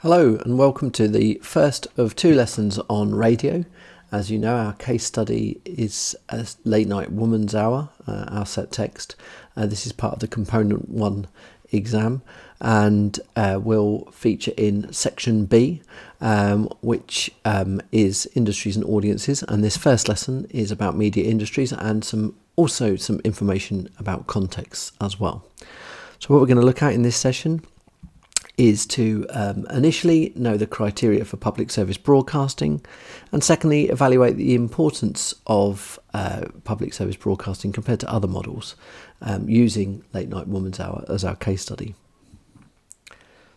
Hello and welcome to the first of two lessons on radio. As you know, our case study is a Late Night Woman's Hour, our set text. This is part of the Component 1 exam and will feature in Section B, which is Industries and Audiences. And this first lesson is about media industries and some information about context as well. So what we're going to look at in this session is to initially know the criteria for public service broadcasting, and secondly evaluate the importance of public service broadcasting compared to other models, using Late Night Woman's Hour as our case study.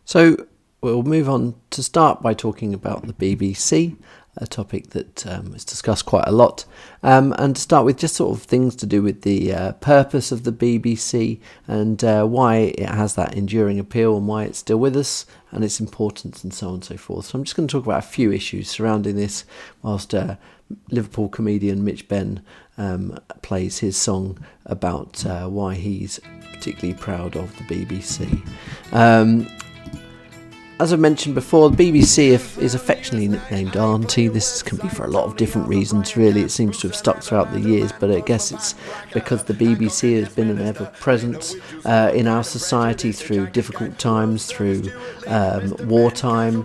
So we'll move on to start by talking about the BBC, a topic that is discussed quite a lot, and to start with just sort of things to do with the purpose of the BBC and why it has that enduring appeal and why it's still with us and its importance and so on and so forth. So I'm just going to talk about a few issues surrounding this whilst Liverpool comedian Mitch Benn plays his song about why he's particularly proud of the BBC. As I mentioned before, the BBC is affectionately nicknamed Auntie. This can be for a lot of different reasons, really. It seems to have stuck throughout the years, but I guess it's because the BBC has been an ever-presence in our society through difficult times, through wartime,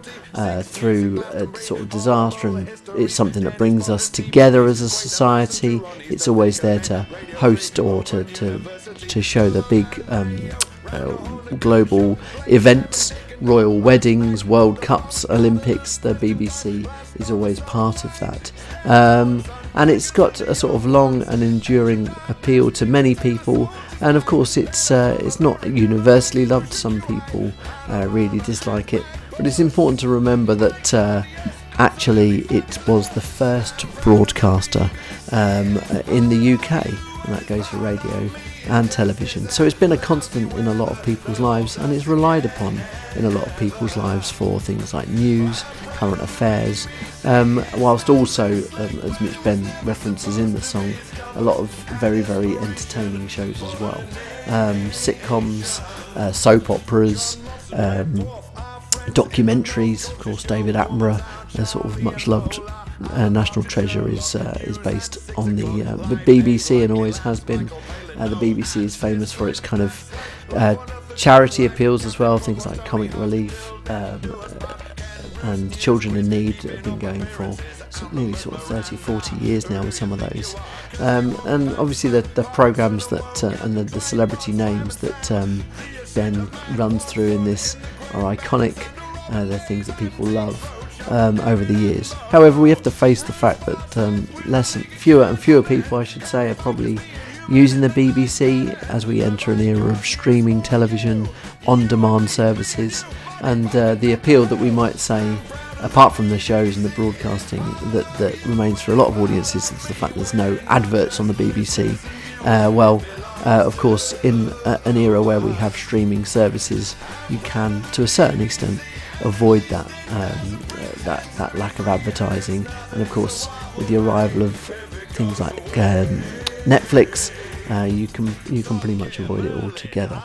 through sort of disaster, and it's something that brings us together as a society. It's always there to host or to show the big global events, royal weddings, World Cups, Olympics. The BBC is always part of that, and it's got a sort of long and enduring appeal to many people. And of course, it's not universally loved. Some people really dislike it, but it's important to remember that actually it was the first broadcaster in the UK, and that goes for radio and television. So it's been a constant in a lot of people's lives, and it's relied upon in a lot of people's lives for things like news, current affairs, whilst also, as Mitch Benn references in the song, a lot of very, very entertaining shows as well. Sitcoms, soap operas, documentaries. Of course, David Attenborough, a sort of much loved national treasure, is based on the BBC and always has been. The BBC is famous for its kind of charity appeals as well, things like Comic Relief and Children in Need that have been going for nearly sort of 30-40 years now with some of those, and obviously the programmes that and the celebrity names that Ben runs through in this are iconic. They're things that people love over the years. However, we have to face the fact that fewer and fewer people, I should say, are probably using the BBC as we enter an era of streaming television, on-demand services, and the appeal that we might say, apart from the shows and the broadcasting, that remains for a lot of audiences is the fact there's no adverts on the BBC. Of course, in an era where we have streaming services, you can, to a certain extent, avoid that lack of advertising. And of course, with the arrival of things like Netflix, you can pretty much avoid it altogether.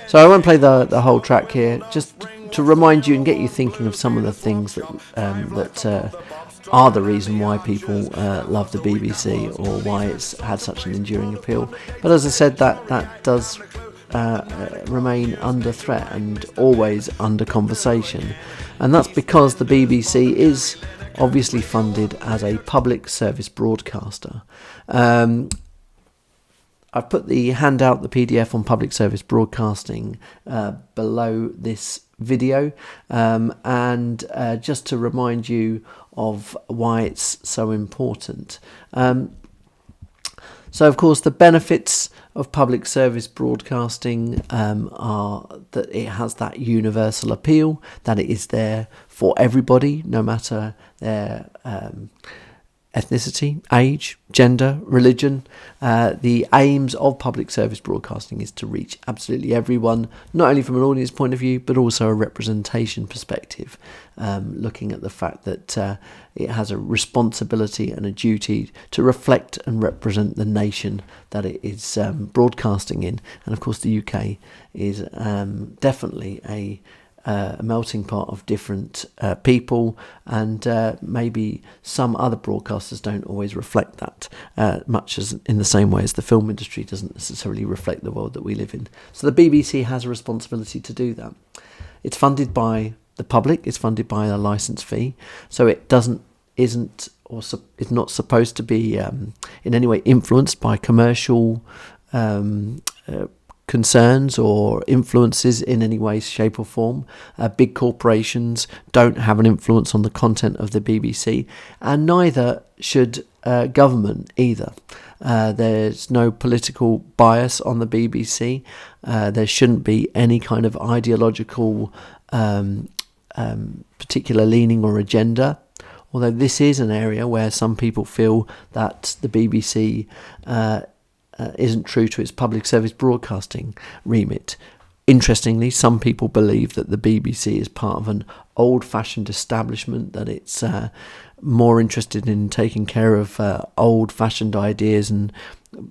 So I won't play the whole track here, just to remind you and get you thinking of some of the things that are the reason why people love the BBC or why it's had such an enduring appeal. But as I said, that does remain under threat and always under conversation, and that's because the BBC is obviously funded as a public service broadcaster. I've put the handout, the PDF on public service broadcasting below this video, and just to remind you of why it's so important. So, of course, the benefits of public service broadcasting are that it has that universal appeal, that it is there for everybody, no matter their ethnicity, age, gender, religion. The aims of public service broadcasting is to reach absolutely everyone, not only from an audience point of view, but also a representation perspective, looking at the fact that it has a responsibility and a duty to reflect and represent the nation that it is broadcasting in. And of course the UK is definitely a melting pot of different people, and maybe some other broadcasters don't always reflect that, much as in the same way as the film industry doesn't necessarily reflect the world that we live in. So the BBC has a responsibility to do that. It's funded by the public, it's funded by a licence fee, so it isn't not supposed to be in any way influenced by commercial concerns or influences in any way, shape or form. Big corporations don't have an influence on the content of the BBC, and neither should government either. There's no political bias on the BBC. There shouldn't be any kind of ideological particular leaning or agenda, although this is an area where some people feel that the BBC isn't true to its public service broadcasting remit. Interestingly, some people believe that the BBC is part of an old-fashioned establishment, that it's more interested in taking care of old-fashioned ideas and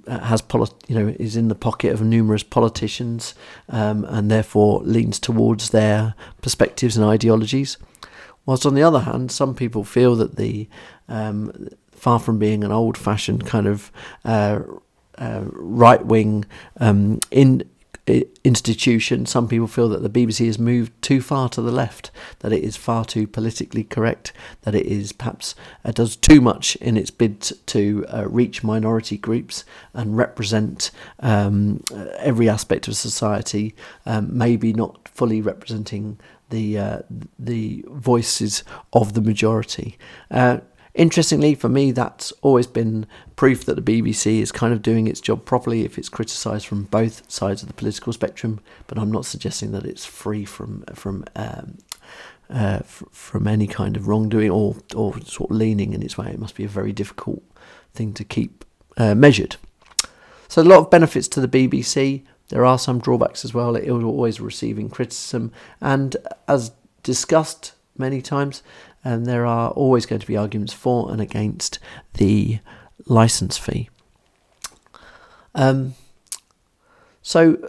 is in the pocket of numerous politicians, and therefore leans towards their perspectives and ideologies. Whilst on the other hand, some people feel that the far from being an old-fashioned kind of right-wing institution, some people feel that the BBC has moved too far to the left, that it is far too politically correct, that it is perhaps does too much in its bid to reach minority groups and represent every aspect of society, maybe not fully representing the voices of the majority. Interestingly, for me, that's always been proof that the BBC is kind of doing its job properly if it's criticised from both sides of the political spectrum. But I'm not suggesting that it's free from any kind of wrongdoing or sort of leaning in its way. It must be a very difficult thing to keep measured. So a lot of benefits to the BBC. There are some drawbacks as well. It is always receiving criticism, and as discussed many times, and there are always going to be arguments for and against the licence fee. So,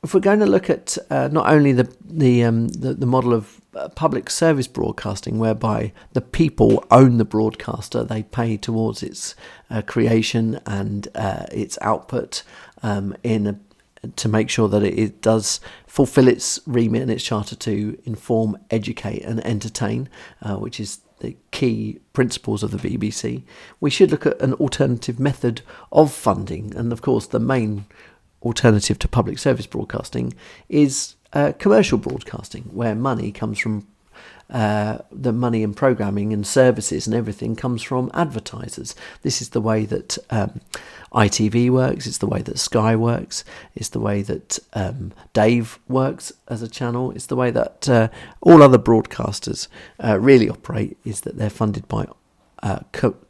if we're going to look at not only the model of public service broadcasting, whereby the people own the broadcaster, they pay towards its creation and its output to make sure that it does fulfil its remit and its charter to inform, educate and entertain, which is the key principles of the BBC. We should look at an alternative method of funding, and of course the main alternative to public service broadcasting is commercial broadcasting, where money comes from the money in programming and services and everything comes from advertisers. This is the way that ITV works, it's the way that Sky works, it's the way that Dave works as a channel, it's the way that all other broadcasters really operate, is that they're funded by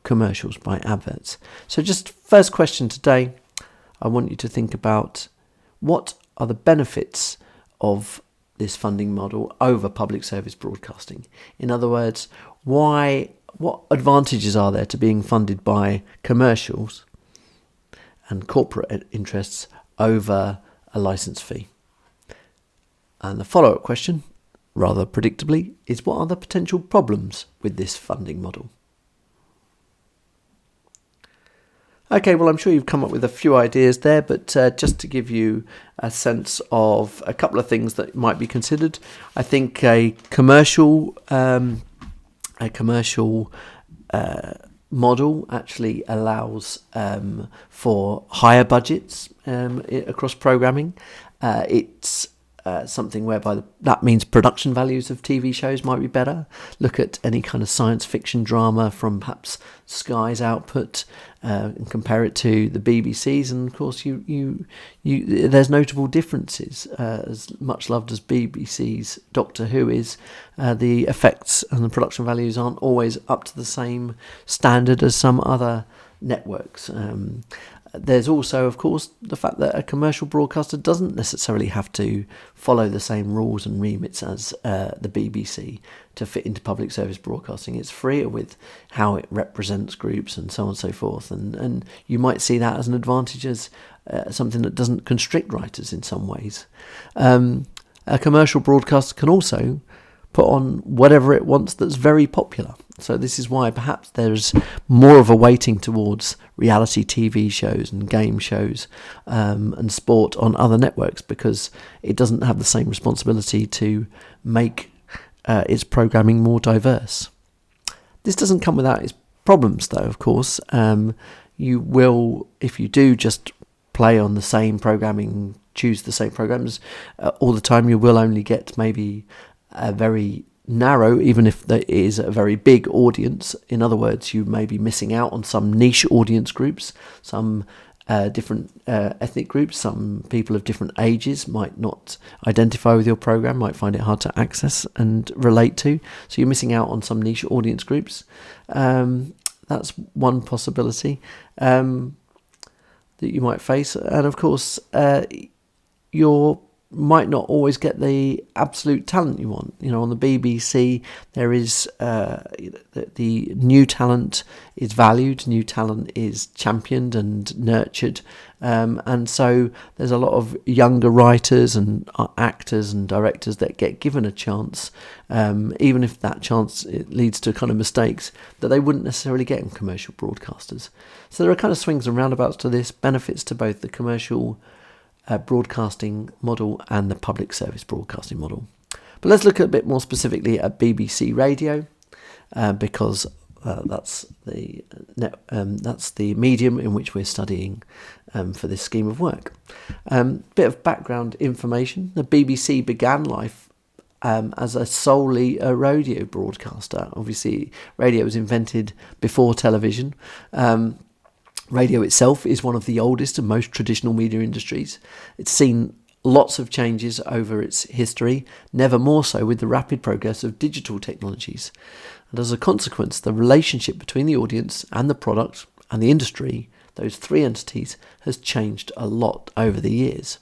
commercials, by adverts. So just first question today, I want you to think about what are the benefits of this funding model over public service broadcasting. In other words, what advantages are there to being funded by commercials and corporate interests over a licence fee? And the follow-up question, rather predictably, is what are the potential problems with this funding model? Okay, well, I'm sure you've come up with a few ideas there, but just to give you a sense of a couple of things that might be considered, I think a commercial model actually allows for higher budgets across programming. It's something whereby that means production values of TV shows might be better. Look at any kind of science fiction drama from perhaps Sky's output and compare it to the BBC's, and of course you there's notable differences. As much loved as BBC's Doctor Who is, the effects and the production values aren't always up to the same standard as some other networks. There's also, of course, the fact that a commercial broadcaster doesn't necessarily have to follow the same rules and remits as the BBC to fit into public service broadcasting. It's freer with how it represents groups and so on and so forth. And you might see that as an advantage, as something that doesn't constrict writers in some ways. a commercial broadcaster can also put on whatever it wants that's very popular. So this is why perhaps there's more of a weighting towards reality TV shows and game shows and sport on other networks, because it doesn't have the same responsibility to make its programming more diverse. This doesn't come without its problems, though, of course. You will, if you do just play on the same programming, choose the same programs all the time, you will only get maybe a very narrow, even if there is a very big audience. In other words, you may be missing out on some niche audience groups, some different ethnic groups. Some people of different ages might not identify with your program, might find it hard to access and relate to. So you're missing out on some niche audience groups. That's one possibility that you might face. And of course, you're might not always get the absolute talent you want. You know, on the BBC, there is the new talent is valued, new talent is championed and nurtured, and so there's a lot of younger writers and actors and directors that get given a chance, even if that chance it leads to kind of mistakes that they wouldn't necessarily get in commercial broadcasters. So there are kind of swings and roundabouts to this, benefits to both the commercial broadcasting model and the public service broadcasting model. But let's look a bit more specifically at BBC Radio, because that's the medium in which we're studying for this scheme of work. Bit of background information: the BBC began life as solely a radio broadcaster. Obviously, radio was invented before television. Radio itself is one of the oldest and most traditional media industries. It's seen lots of changes over its history, never more so with the rapid progress of digital technologies. And as a consequence, the relationship between the audience and the product and the industry, those three entities, has changed a lot over the years.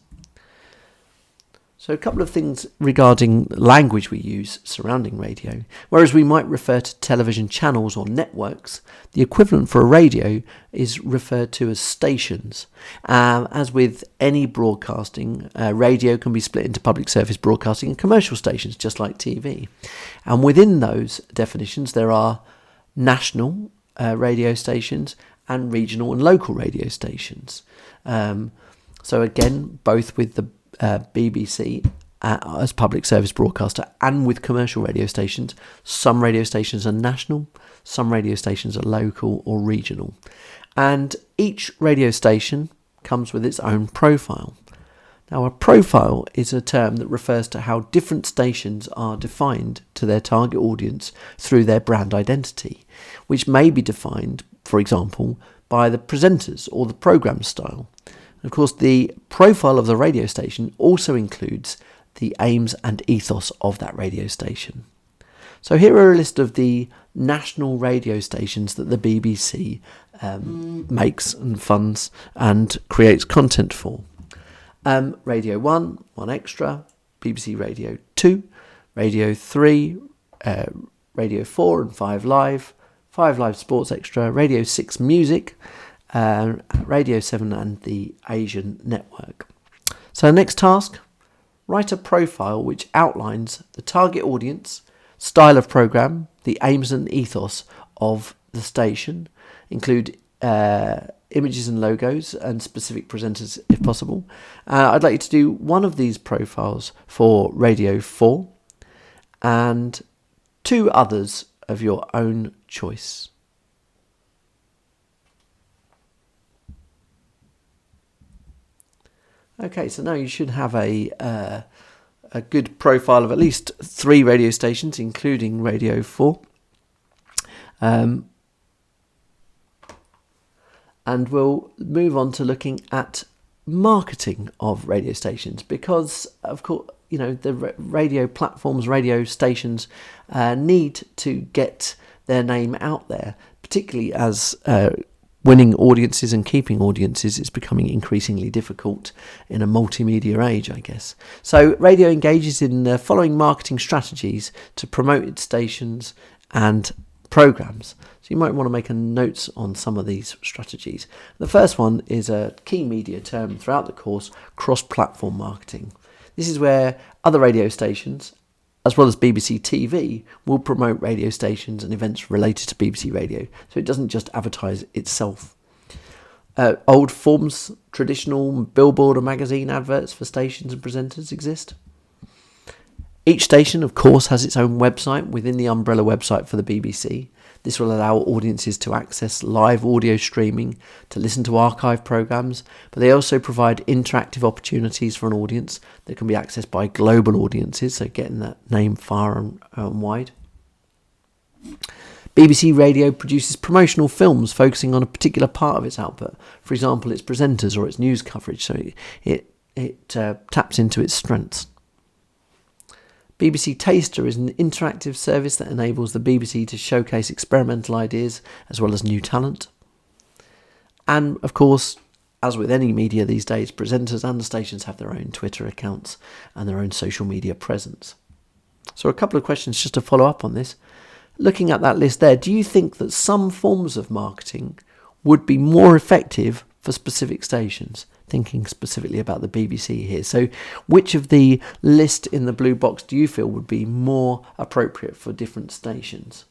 So a couple of things regarding language we use surrounding radio. Whereas we might refer to television channels or networks, the equivalent for a radio is referred to as stations. As with any broadcasting, radio can be split into public service broadcasting and commercial stations, just like TV. And within those definitions, there are national radio stations and regional and local radio stations. So again, both with the BBC as public service broadcaster and with commercial radio stations. Some radio stations are national, some radio stations are local or regional. And each radio station comes with its own profile. Now, a profile is a term that refers to how different stations are defined to their target audience through their brand identity, which may be defined, for example, by the presenters or the programme style. Of course, the profile of the radio station also includes the aims and ethos of that radio station. So here are a list of the national radio stations that the BBC makes and funds and creates content for. Radio 1, 1 Extra, BBC Radio 2, Radio 3, Radio 4 and 5 Live, 5 Live Sports Extra, Radio 6 Music, Radio 7 and the Asian Network. So next task, write a profile which outlines the target audience, style of programme, the aims and ethos of the station, include images and logos and specific presenters if possible. I'd like you to do one of these profiles for Radio 4 and 2 others of your own choice. Okay, so now you should have a good profile of at least 3 radio stations, including Radio 4. And we'll move on to looking at marketing of radio stations, because, of course, you know, the radio platforms, radio stations need to get their name out there, particularly as winning audiences and keeping audiences is becoming increasingly difficult in a multimedia age, I guess. So radio engages in the following marketing strategies to promote its stations and programmes. So you might want to make a note on some of these strategies. The first one is a key media term throughout the course, cross-platform marketing. This is where Other radio stations, as well as BBC TV, will promote radio stations and events related to BBC Radio, so it doesn't just advertise itself. Old forms, traditional billboard or magazine adverts for stations and presenters exist. Each station, of course, has its own website within the umbrella website for the BBC. This will allow audiences to access live audio streaming, to listen to archive programmes, but they also provide interactive opportunities for an audience that can be accessed by global audiences, so getting that name far and wide. BBC Radio produces promotional films focusing on a particular part of its output, for example, its presenters or its news coverage, so it taps into its strengths. BBC Taster is an interactive service that enables the BBC to showcase experimental ideas as well as new talent. And of course, as with any media these days, presenters and the stations have their own Twitter accounts and their own social media presence. So a couple of questions just to follow up on this. Looking at that list there, do you think that some forms of marketing would be more effective for specific stations? Thinking specifically about the BBC here. So which of the list in the blue box do you feel would be more appropriate for different stations?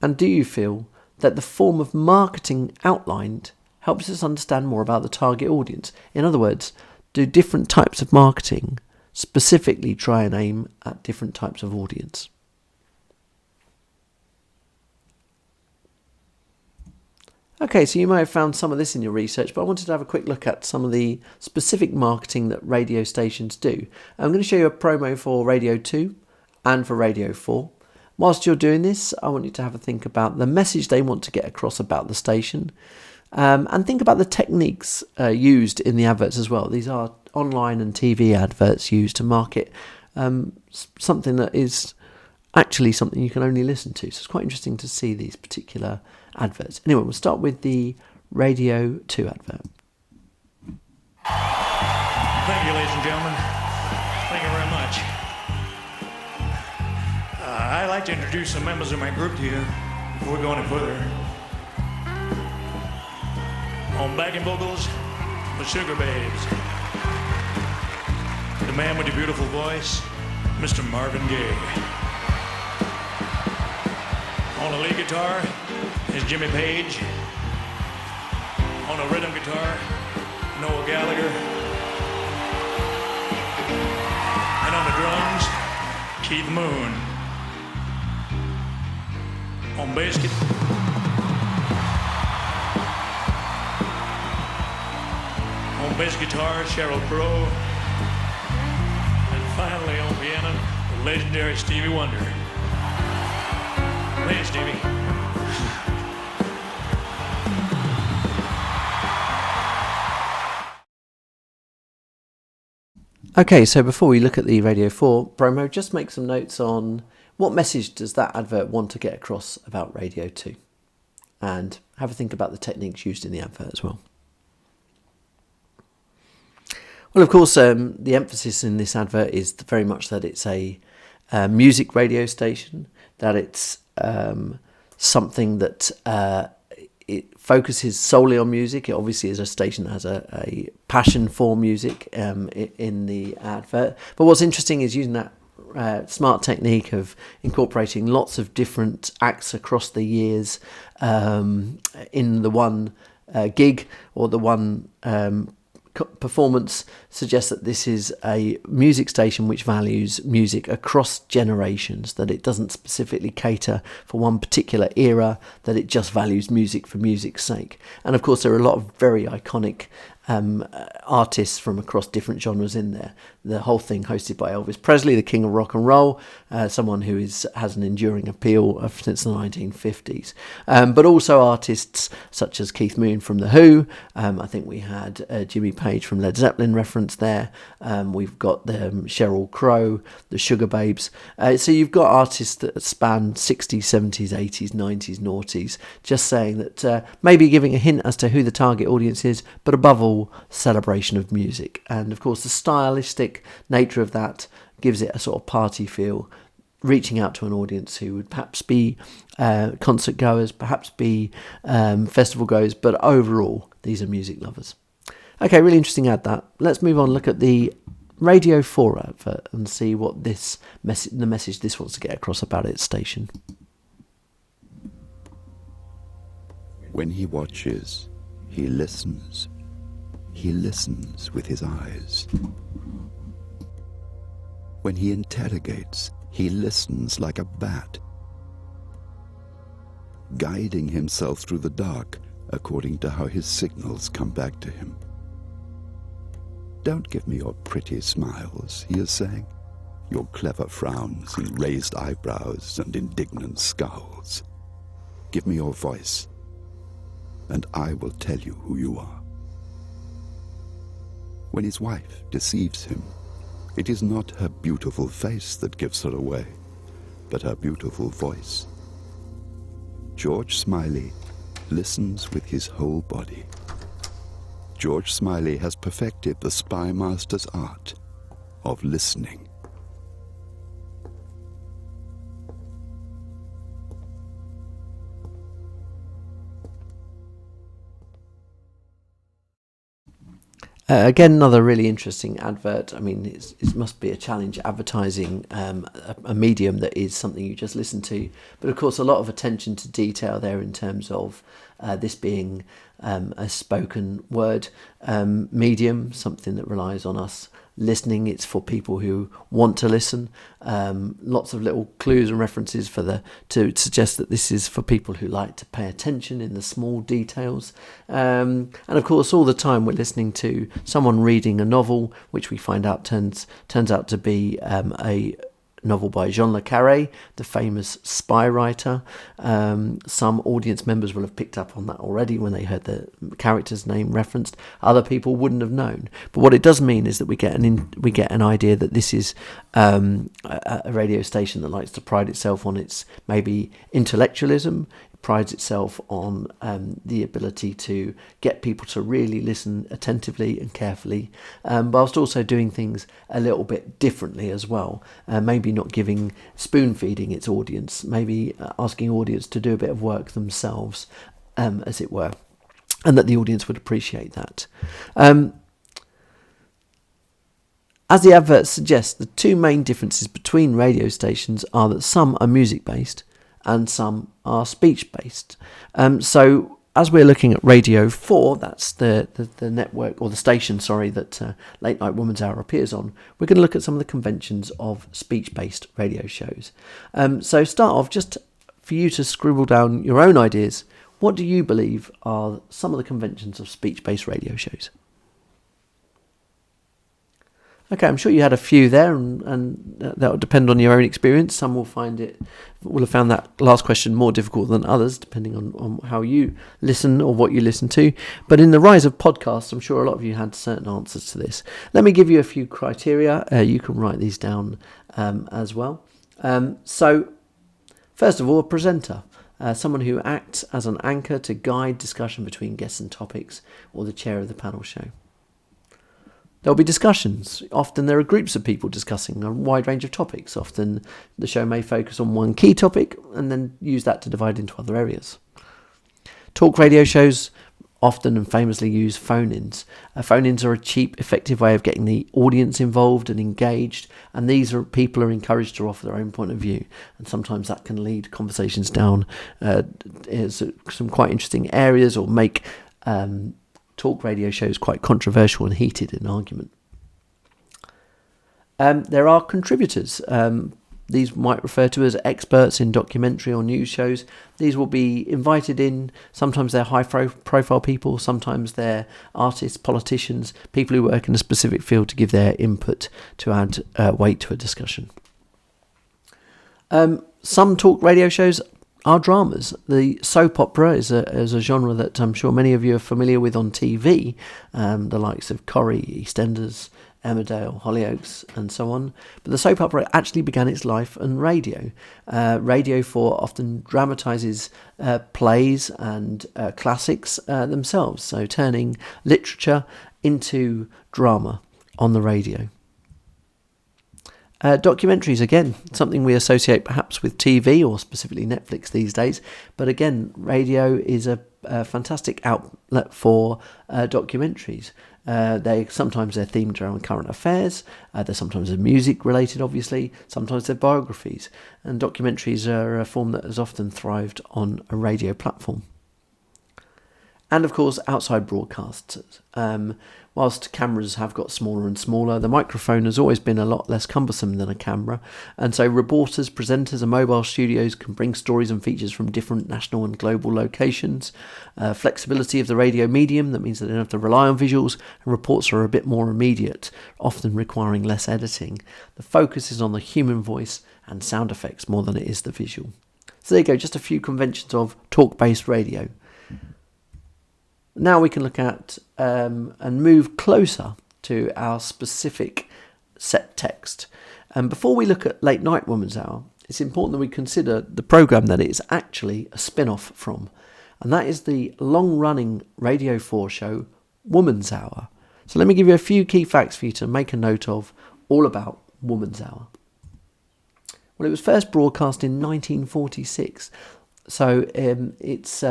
And do you feel that the form of marketing outlined helps us understand more about the target audience? In other words, do different types of marketing specifically try and aim at different types of audience? Okay, so you may have found some of this in your research, but I wanted to have a quick look at some of the specific marketing that radio stations do. I'm going to show you a promo for Radio 2 and for Radio 4. Whilst you're doing this, I want you to have a think about the message they want to get across about the station, and think about the techniques used in the adverts as well. These are online and TV adverts used to market something that is actually something you can only listen to. So it's quite interesting to see these particular adverts. Anyway, we'll start with the Radio 2 advert. Thank you, ladies and gentlemen. Thank you very much. I'd like to introduce some members of my group to you before we go any further. On backing vocals, the Sugar Babes. The man with the beautiful voice, Mr. Marvin Gaye. On the lead guitar is Jimmy Page. On the rhythm guitar, Noel Gallagher. And on the drums, Keith Moon. On bass guitar, Sheryl Crow. And finally on piano, the legendary Stevie Wonder. Play it, Stevie. Okay, so before we look at the Radio 4 promo, just make some notes on what message does that advert want to get across about Radio 2, and have a think about the techniques used in the advert as well. Well, of course, the emphasis in this advert is very much that it's a music radio station, that it's something that it focuses solely on music. It obviously is a station that has a passion for music in the advert. But what's interesting is using that smart technique of incorporating lots of different acts across the years in the one gig or the one performance suggests that this is a music station which values music across generations, that it doesn't specifically cater for one particular era, that it just values music for music's sake. And of course there are a lot of very iconic artists from across different genres in there. The whole thing hosted by Elvis Presley, the king of rock and roll, someone who has an enduring appeal since the 1950s. But also artists such as Keith Moon from The Who. I think we had Jimmy Page from Led Zeppelin referenced there. We've got Sheryl Crow, the Sugar Babes. So you've got artists that span 60s, 70s, 80s, 90s, noughties, just saying that maybe giving a hint as to who the target audience is, but above all, celebration of music. And of course the stylistic nature of that gives it a sort of party feel, reaching out to an audience who would perhaps be concert goers, perhaps be festival goers, but overall these are music lovers. Okay, really interesting ad that. Let's move on, look at the Radio 4 advert and see what the message this wants to get across about its station. When he watches, he listens. He listens with his eyes. When he interrogates, he listens like a bat, guiding himself through the dark according to how his signals come back to him. Don't give me your pretty smiles, he is saying, your clever frowns and raised eyebrows and indignant scowls. Give me your voice, and I will tell you who you are. When his wife deceives him, it is not her beautiful face that gives her away, but her beautiful voice. George Smiley listens with his whole body. George Smiley has perfected the spy master's art of listening. Again, another really interesting advert. I mean, it must be a challenge advertising a medium that is something you just listen to. But of course, a lot of attention to detail there in terms of this being a spoken word medium, something that relies on us listening. It's for people who want to listen. Lots of little clues and references to suggest that this is for people who like to pay attention in the small details. And of course, all the time we're listening to someone reading a novel, which we find out turns out to be a novel by Jean le Carré, the famous spy writer. Some audience members will have picked up on that already when they heard the character's name referenced. Other people wouldn't have known. But what it does mean is that we get an idea that this is a radio station that likes to pride itself on its maybe intellectualism. Prides itself on the ability to get people to really listen attentively and carefully, whilst also doing things a little bit differently as well. Maybe not giving spoon-feeding its audience, maybe asking audience to do a bit of work themselves, as it were, and that the audience would appreciate that. As the advert suggests, the two main differences between radio stations are that some are music-based and some are speech-based. So as we're looking at Radio 4, that's the network, or the station, that Late Night Woman's Hour appears on, we're going to look at some of the conventions of speech-based radio shows. So start off, just for you to scribble down your own ideas, what do you believe are some of the conventions of speech-based radio shows? Okay, I'm sure you had a few there, and that will depend on your own experience. Some will have found that last question more difficult than others, depending on how you listen or what you listen to. But in the rise of podcasts, I'm sure a lot of you had certain answers to this. Let me give you a few criteria. You can write these down as well. So, first of all, a presenter. Someone who acts as an anchor to guide discussion between guests and topics, or the chair of the panel show. There'll be discussions. Often there are groups of people discussing a wide range of topics. Often the show may focus on one key topic and then use that to divide into other areas. Talk radio shows often and famously use phone-ins. Phone-ins are a cheap, effective way of getting the audience involved and engaged, and people are encouraged to offer their own point of view, and sometimes that can lead conversations down some quite interesting areas, or make talk radio shows quite controversial and heated in argument. There are contributors. These might refer to as experts in documentary or news shows. These will be invited in. Sometimes they're high-profile people. Sometimes they're artists, politicians, people who work in a specific field to give their input to add weight to a discussion. Some talk radio shows are dramas. The soap opera is a genre that I'm sure many of you are familiar with on TV, the likes of Corrie, EastEnders, Emmerdale, Hollyoaks, and so on. But the soap opera actually began its life on radio. Radio 4 often dramatises plays and classics themselves, so turning literature into drama on the radio. Documentaries, again, something we associate perhaps with TV or specifically Netflix these days. But again, radio is a a fantastic outlet for documentaries. Sometimes they're themed around current affairs. They're sometimes music related, obviously. Sometimes they're biographies, and documentaries are a form that has often thrived on a radio platform. And of course, outside broadcasts. Whilst cameras have got smaller and smaller, the microphone has always been a lot less cumbersome than a camera. And so reporters, presenters and mobile studios can bring stories and features from different national and global locations. Flexibility of the radio medium, that means that they don't have to rely on visuals, and reports are a bit more immediate, often requiring less editing. The focus is on the human voice and sound effects more than it is the visual. So there you go, just a few conventions of talk-based radio. Now we can look at and move closer to our specific set text. And before we look at Late Night Woman's Hour, it's important that we consider the programme that it is actually a spin-off from. And that is the long-running Radio 4 show, Woman's Hour. So let me give you a few key facts for you to make a note of, all about Woman's Hour. Well, it was first broadcast in 1946. So it's...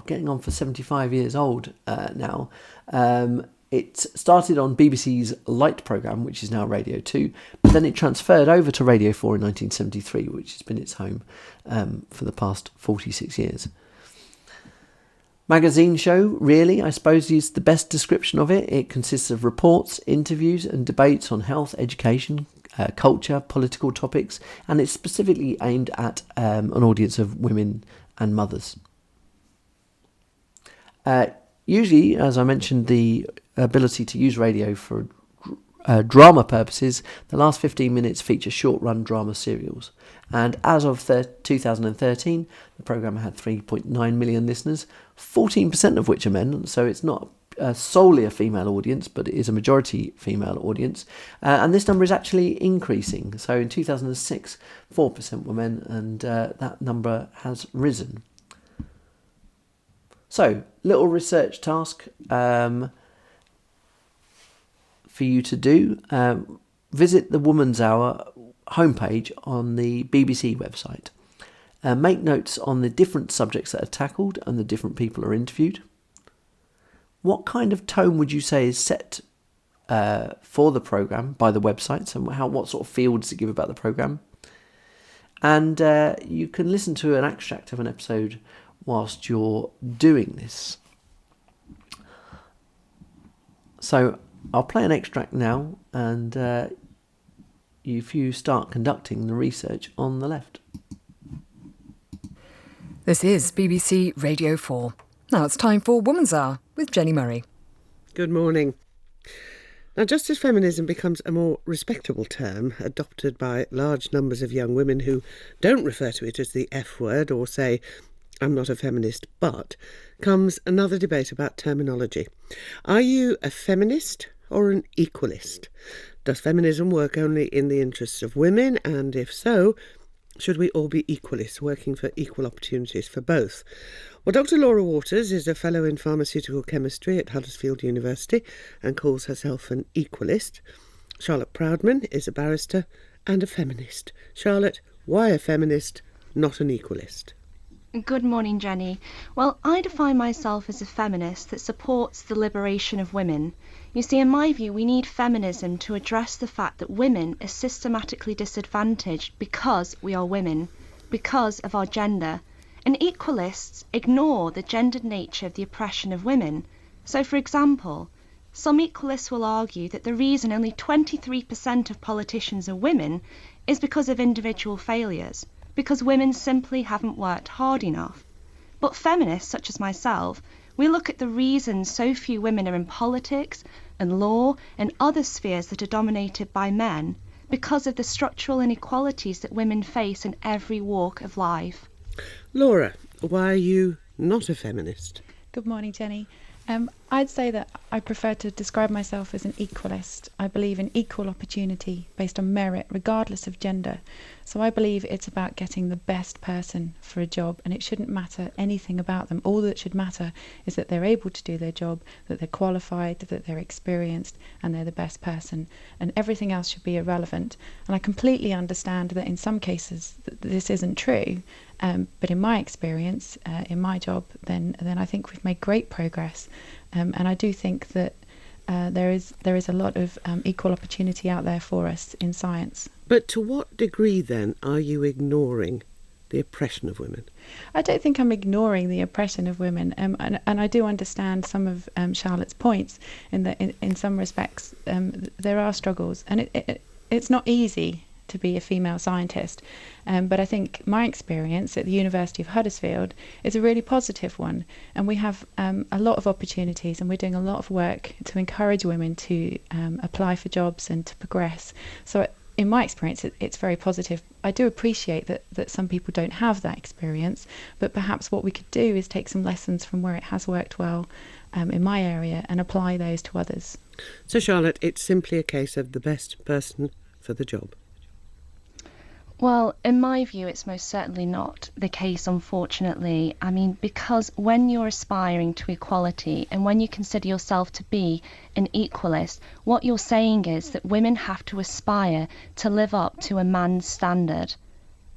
getting on for 75 years old now. It started on BBC's Light programme, which is now Radio 2, but then it transferred over to Radio 4 in 1973, which has been its home for the past 46 years. Magazine show, really, I suppose, is the best description of it. It consists of reports, interviews and debates on health, education, culture, political topics, and it's specifically aimed at an audience of women and mothers. Usually, as I mentioned, the ability to use radio for drama purposes, the last 15 minutes feature short-run drama serials. And as of 2013, the programme had 3.9 million listeners, 14% of which are men, so it's not solely a female audience, but it is a majority female audience. And this number is actually increasing. So in 2006, 4% were men, and that number has risen. So, little research task for you to do. Visit the Woman's Hour homepage on the BBC website. Make notes on the different subjects that are tackled and the different people are interviewed. What kind of tone would you say is set for the programme by the website? So what sort of feel does it give about the programme? And you can listen to an extract of an episode whilst you're doing this. So I'll play an extract now, and if you start conducting the research on the left. This is BBC Radio 4. Now it's time for Woman's Hour with Jenny Murray. Good morning. Now, just as feminism becomes a more respectable term adopted by large numbers of young women who don't refer to it as the F word or say, "I'm not a feminist, but," comes another debate about terminology. Are you a feminist or an equalist? Does feminism work only in the interests of women? And if so, should we all be equalists, working for equal opportunities for both? Well, Dr. Laura Waters is a fellow in pharmaceutical chemistry at Huddersfield University and calls herself an equalist. Charlotte Proudman is a barrister and a feminist. Charlotte, why a feminist, not an equalist? Good morning, Jenny. Well, I define myself as a feminist that supports the liberation of women. You see, in my view, we need feminism to address the fact that women are systematically disadvantaged because we are women, because of our gender. And equalists ignore the gendered nature of the oppression of women. So, for example, some equalists will argue that the reason only 23% of politicians are women is because of individual failures, because women simply haven't worked hard enough. But feminists, such as myself, we look at the reasons so few women are in politics and law and other spheres that are dominated by men, because of the structural inequalities that women face in every walk of life. Laura, why are you not a feminist? Good morning, Jenny. I'd say that I prefer to describe myself as an equalist. I believe in equal opportunity based on merit, regardless of gender. So I believe it's about getting the best person for a job, and it shouldn't matter anything about them. All that should matter is that they're able to do their job, that they're qualified, that they're experienced, and they're the best person. And everything else should be irrelevant. And I completely understand that in some cases this isn't true. But in my experience, in my job, then I think we've made great progress. And I do think that there is a lot of equal opportunity out there for us in science. But to what degree, then, are you ignoring the oppression of women? I don't think I'm ignoring the oppression of women, and I do understand some of Charlotte's points in that in some respects there are struggles, and it's not easy to be a female scientist, but I think my experience at the University of Huddersfield is a really positive one, and we have a lot of opportunities, and we're doing a lot of work to encourage women to apply for jobs and to progress. So in my experience, it's very positive. I do appreciate that some people don't have that experience, but perhaps what we could do is take some lessons from where it has worked well in my area and apply those to others. So Charlotte, it's simply a case of the best person for the job. Well, in my view, it's most certainly not the case, unfortunately. I mean, because when you're aspiring to equality and when you consider yourself to be an equalist, what you're saying is that women have to aspire to live up to a man's standard.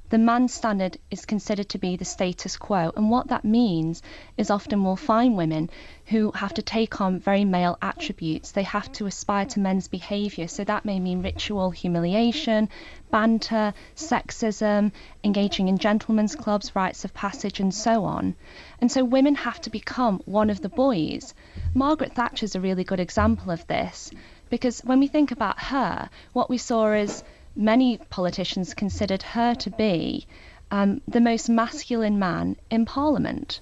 The man's standard is considered to be the status quo, and what that means is often we'll find women who have to take on very male attributes. They have to aspire to men's behaviour, so that may mean ritual humiliation, banter, sexism, engaging in gentlemen's clubs, rites of passage, and so on. And so women have to become one of the boys. Margaret Thatcher's a really good example of this, because when we think about her, what we saw is many politicians considered her to be the most masculine man in Parliament.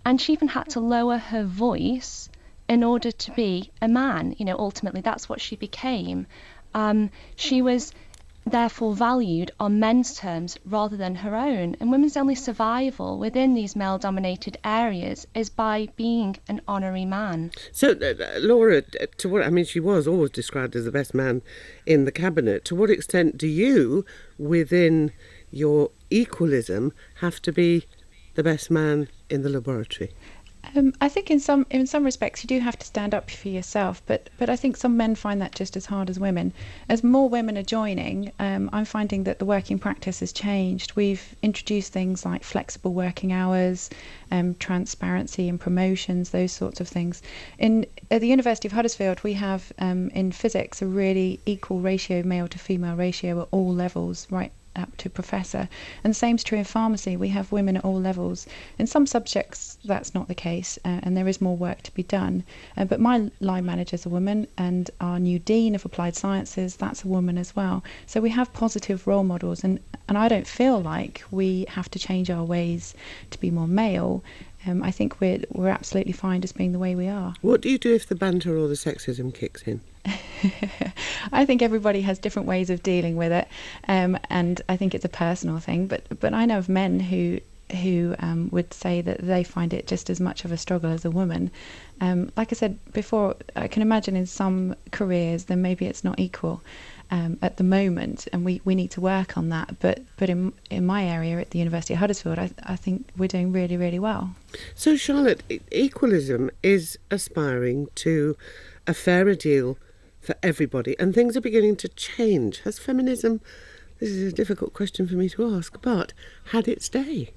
And she even had to lower her voice in order to be a man. You know, ultimately that's what she became. She was therefore valued on men's terms rather than her own. And women's only survival within these male-dominated areas is by being an honorary man. So, Laura, to what I mean, she was always described as the best man in the cabinet. To what extent do you, within your equalism, have to be the best man in the laboratory? I think in some respects you do have to stand up for yourself, but I think some men find that just as hard as women. As more women are joining, I'm finding that the working practice has changed. We've introduced things like flexible working hours, transparency and promotions, those sorts of things. At the University of Huddersfield, we have in physics a really equal ratio, male to female ratio at all levels, right up to professor, and the same's true in pharmacy. We have women at all levels. In some subjects that's not the case, and there is more work to be done, but my line manager's a woman, and our new dean of applied sciences, that's a woman as well. So we have positive role models, and I don't feel like we have to change our ways to be more male. I think we're absolutely fine just being the way we are. What do you do if the banter or the sexism kicks in? I think everybody has different ways of dealing with it, and I think it's a personal thing. But I know of men who would say that they find it just as much of a struggle as a woman. Like I said before, I can imagine in some careers then maybe it's not equal at the moment, and we need to work on that. But in my area at the University of Huddersfield, I think we're doing really, really well. So Charlotte, equalism is aspiring to a fairer deal for everybody, and things are beginning to change. Has feminism, this is a difficult question for me to ask, but had its day?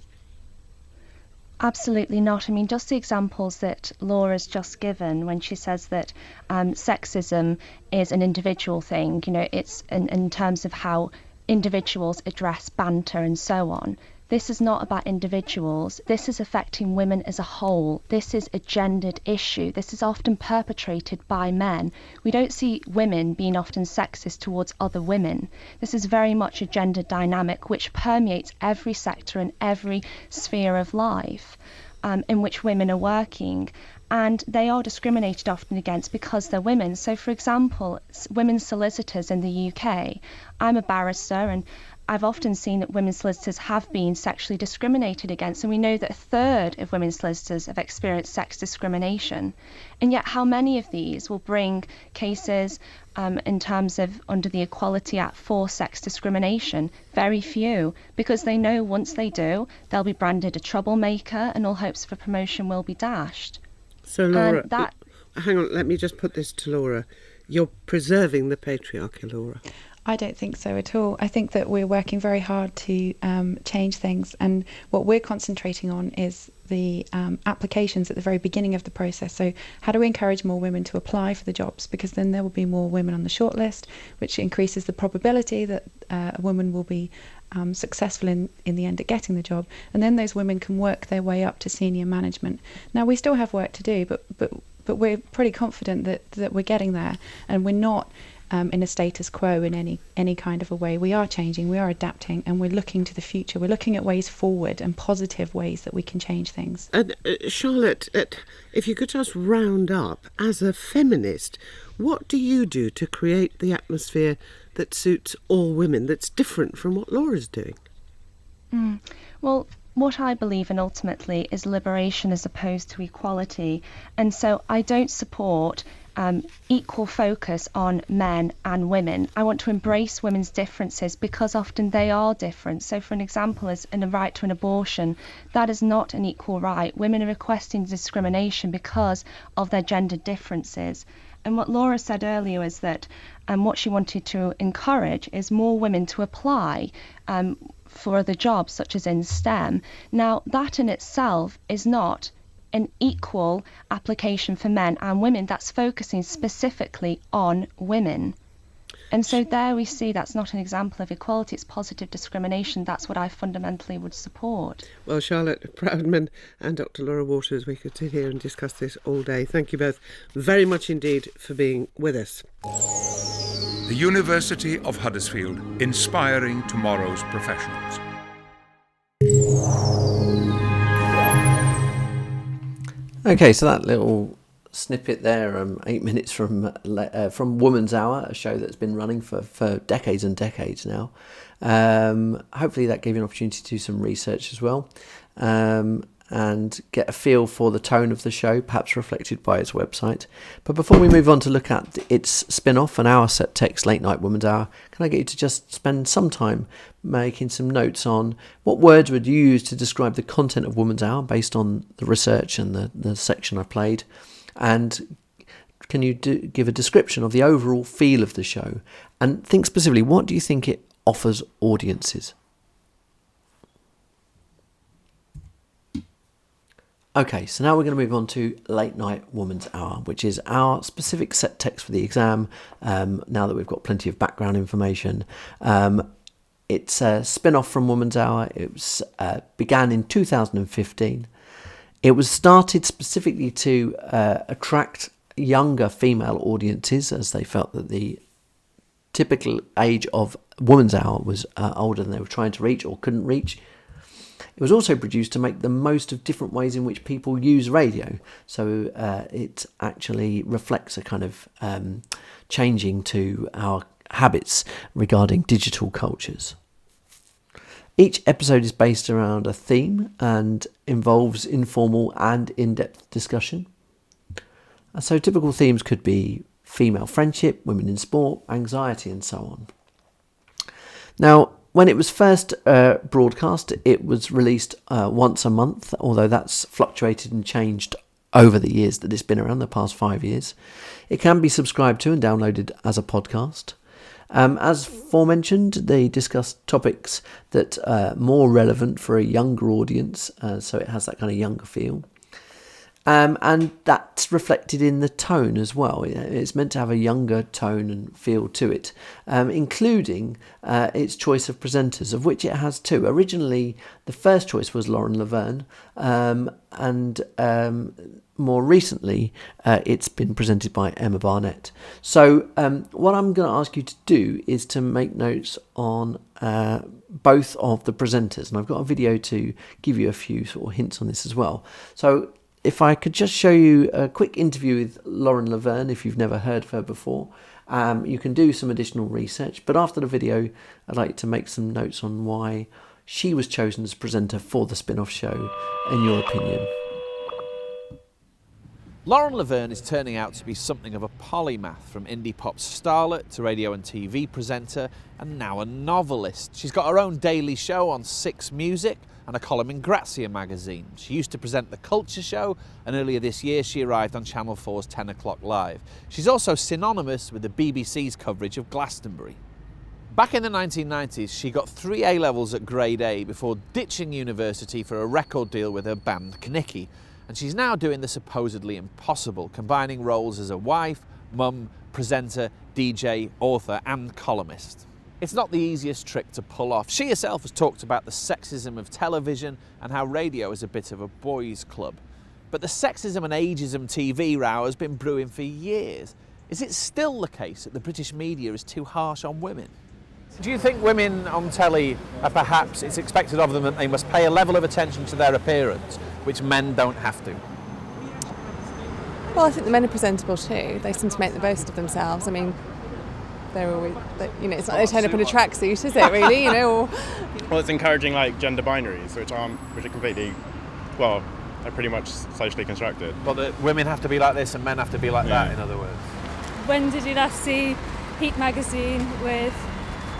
Absolutely not. I mean, just the examples that Laura's just given when she says that sexism is an individual thing, you know, it's in terms of how individuals address banter and so on. This is not about individuals. This is affecting women as a whole. This is a gendered issue. This is often perpetrated by men. We don't see women being often sexist towards other women. This is very much a gender dynamic which permeates every sector and every sphere of life in which women are working. And they are discriminated often against because they're women. So, for example, women solicitors in the UK, I'm a barrister and I've often seen that women solicitors have been sexually discriminated against, and we know that a third of women solicitors have experienced sex discrimination. And yet how many of these will bring cases in terms of under the Equality Act for sex discrimination? Very few, because they know once they do, they'll be branded a troublemaker and all hopes for promotion will be dashed. So Laura, hang on, let me just put this to Laura. You're preserving the patriarchy, Laura. I don't think so at all. I think that we're working very hard to change things, and what we're concentrating on is the applications at the very beginning of the process. So how do we encourage more women to apply for the jobs, because then there will be more women on the shortlist, which increases the probability that a woman will be successful in the end at getting the job, and then those women can work their way up to senior management. Now we still have work to do, but we're pretty confident that we're getting there, and we're not in a status quo in any kind of a way. We are changing, we are adapting, and we're looking to the future. We're looking at ways forward and positive ways that we can change things. And Charlotte, if you could just round up, as a feminist, what do you do to create the atmosphere that suits all women, that's different from what Laura's doing? Well, what I believe in ultimately is liberation as opposed to equality. And so I don't support equal focus on men and women. I want to embrace women's differences because often they are different. So for an example, as in a right to an abortion, that is not an equal right. Women are requesting discrimination because of their gender differences. And what Laura said earlier is that what she wanted to encourage is more women to apply for other jobs, such as in STEM. Now, that in itself is not an equal application for men and women. That's focusing specifically on women. And so there we see that's not an example of equality, it's positive discrimination. That's what I fundamentally would support. Well, Charlotte Proudman and Dr. Laura Waters, we could sit here and discuss this all day. Thank you both very much indeed for being with us. The University of Huddersfield, inspiring tomorrow's professionals. Okay, so that little snippet there, 8 minutes from Woman's Hour, a show that's been running for decades and decades now. Hopefully that gave you an opportunity to do some research as well, and get a feel for the tone of the show, perhaps reflected by its website. But before we move on to look at its spin-off, an hour set text Late Night Woman's Hour, can I get you to just spend some time making some notes on what words would you use to describe the content of Woman's Hour based on the research and the section I played? And can you give a description of the overall feel of the show? And think specifically, what do you think it offers audiences? Okay, so now we're going to move on to Late Night Woman's Hour, which is our specific set text for the exam, now that we've got plenty of background information. It's a spin-off from Woman's Hour. It was began in 2015. It was started specifically to attract younger female audiences, as they felt that the typical age of Woman's Hour was older than they were trying to reach or couldn't reach. It was also produced to make the most of different ways in which people use radio. So it actually reflects a kind of changing to our habits regarding digital cultures. Each episode is based around a theme and involves informal and in-depth discussion. So typical themes could be female friendship, women in sport, anxiety, and so on. Now, when it was first broadcast, it was released once a month, although that's fluctuated and changed over the years that it's been around, the past 5 years. It can be subscribed to and downloaded as a podcast. As aforementioned, they discuss topics that are more relevant for a younger audience, so it has that kind of younger feel. And that's reflected in the tone as well. It's meant to have a younger tone and feel to it, including its choice of presenters, of which it has two. Originally, the first choice was Lauren Laverne, and more recently, it's been presented by Emma Barnett. So what I'm going to ask you to do is to make notes on both of the presenters, and I've got a video to give you a few sort of hints on this as well. So if I could just show you a quick interview with Lauren Laverne, if you've never heard of her before, You can do some additional research, but after the video, I'd like to make some notes on why she was chosen as presenter for the spin-off show, in your opinion. Lauren Laverne is turning out to be something of a polymath, from indie pop starlet to radio and TV presenter, and now a novelist. She's got her own daily show on Six Music and a column in Grazia magazine. She used to present The Culture Show, and earlier this year she arrived on Channel 4's 10 o'clock Live. She's also synonymous with the BBC's coverage of Glastonbury. Back in the 1990s, she got 3 A-levels at grade A before ditching university for a record deal with her band Knicky. And she's now doing the supposedly impossible, combining roles as a wife, mum, presenter, DJ, author and columnist. It's not the easiest trick to pull off. She herself has talked about the sexism of television and how radio is a bit of a boys' club. But the sexism and ageism TV row has been brewing for years. Is it still the case that the British media is too harsh on women? Do you think women on telly are perhaps, it's expected of them that they must pay a level of attention to their appearance which men don't have to? Well, I think the men are presentable too. They seem to make the most of themselves. I mean, they're always, it's not they turn up in a tracksuit, is it really? Or... Well, it's encouraging like gender binaries, which are completely, they're pretty much socially constructed. Well, the women have to be like this and men have to be like that, in other words. When did you last see Heat magazine with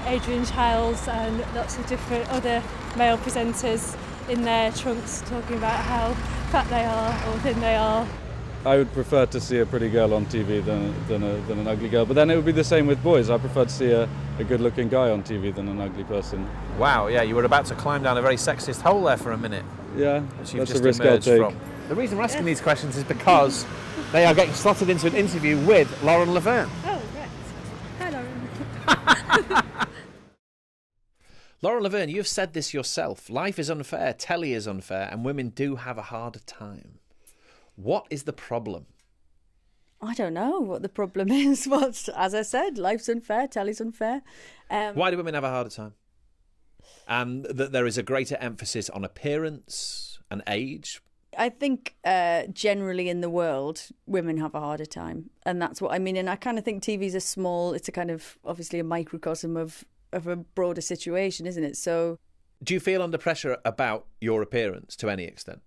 Adrian Chiles and lots of different other male presenters in their trunks talking about how fat they are or thin they are? I would prefer to see a pretty girl on TV than an ugly girl, but then it would be the same with boys. I prefer to see a good-looking guy on TV than an ugly person. Wow, yeah, you were about to climb down a very sexist hole there for a minute. Yeah, that's a risk I'll take. From. The reason we're asking these questions is because they are getting slotted into an interview with Lauren Laverne. Oh, right. Hi, Lauren. Lauren Laverne, you've said this yourself. Life is unfair, telly is unfair, and women do have a harder time. What is the problem? I don't know what the problem is. As I said, life's unfair, telly's unfair. Why do women have a harder time? And that there is a greater emphasis on appearance and age. I think generally in the world, women have a harder time. And that's what I mean. And I kind of think TV's it's a kind of, obviously a microcosm of a broader situation, isn't it? So, do you feel under pressure about your appearance to any extent?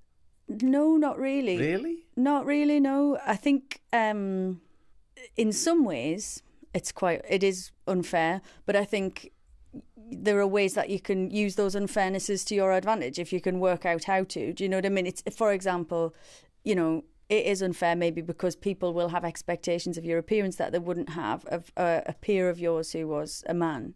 No, not really. Really? Not really, no. I think in some ways it is unfair, but I think there are ways that you can use those unfairnesses to your advantage if you can work out how to. Do you know what I mean? It's, for example, it is unfair maybe because people will have expectations of your appearance that they wouldn't have of a peer of yours who was a man.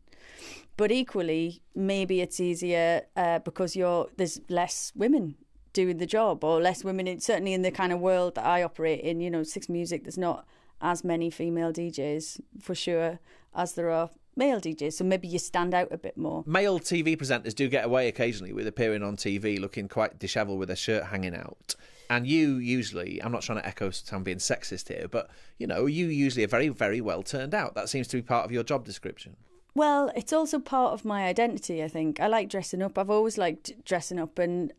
But equally, maybe it's easier because there's less women doing the job, or less women, certainly in the kind of world that I operate in, Six Music, there's not as many female DJs, for sure, as there are male DJs, so maybe you stand out a bit more. Male TV presenters do get away occasionally with appearing on TV looking quite dishevelled with their shirt hanging out. And you usually, I'm not trying to echo sound being sexist here, but, you usually are very, very well turned out. That seems to be part of your job description. Well, it's also part of my identity, I think. I like dressing up. I've always liked dressing up and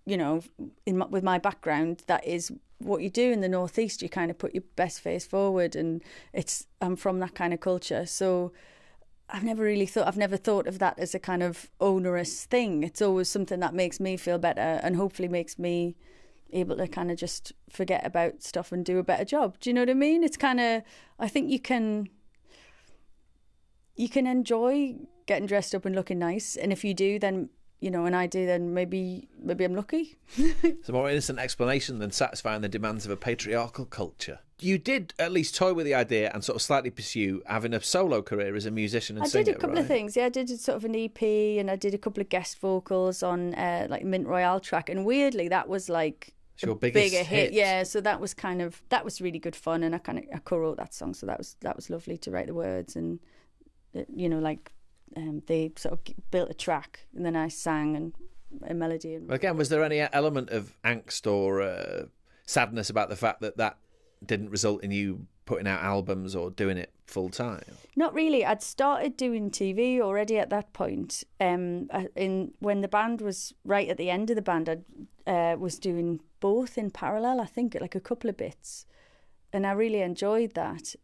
with my background, that is what you do in the Northeast. You kind of put your best face forward, and I'm from that kind of culture. So I've never thought of that as a kind of onerous thing. It's always something that makes me feel better and hopefully makes me able to kind of just forget about stuff and do a better job. Do you know what I mean? It's kind of, I think you can enjoy getting dressed up and looking nice, and if you do, then and I do, then maybe I'm lucky. It's a more innocent explanation than satisfying the demands of a patriarchal culture. You did at least toy with the idea and sort of slightly pursue having a solo career as a musician and singer, I did a couple of things. Yeah, I did sort of an EP, and I did a couple of guest vocals on like Mint Royale track, and weirdly that was like your bigger hit. Yeah, so that was really good fun, and I co-wrote that song, so that was lovely to write the words, and they sort of built a track, and then I sang and a melody. And again, was there any element of angst or sadness about the fact that didn't result in you putting out albums or doing it full time? Not really. I'd started doing TV already at that point. When the band was right at the end of the band, I was doing both in parallel. I think like a couple of bits, and I really enjoyed that.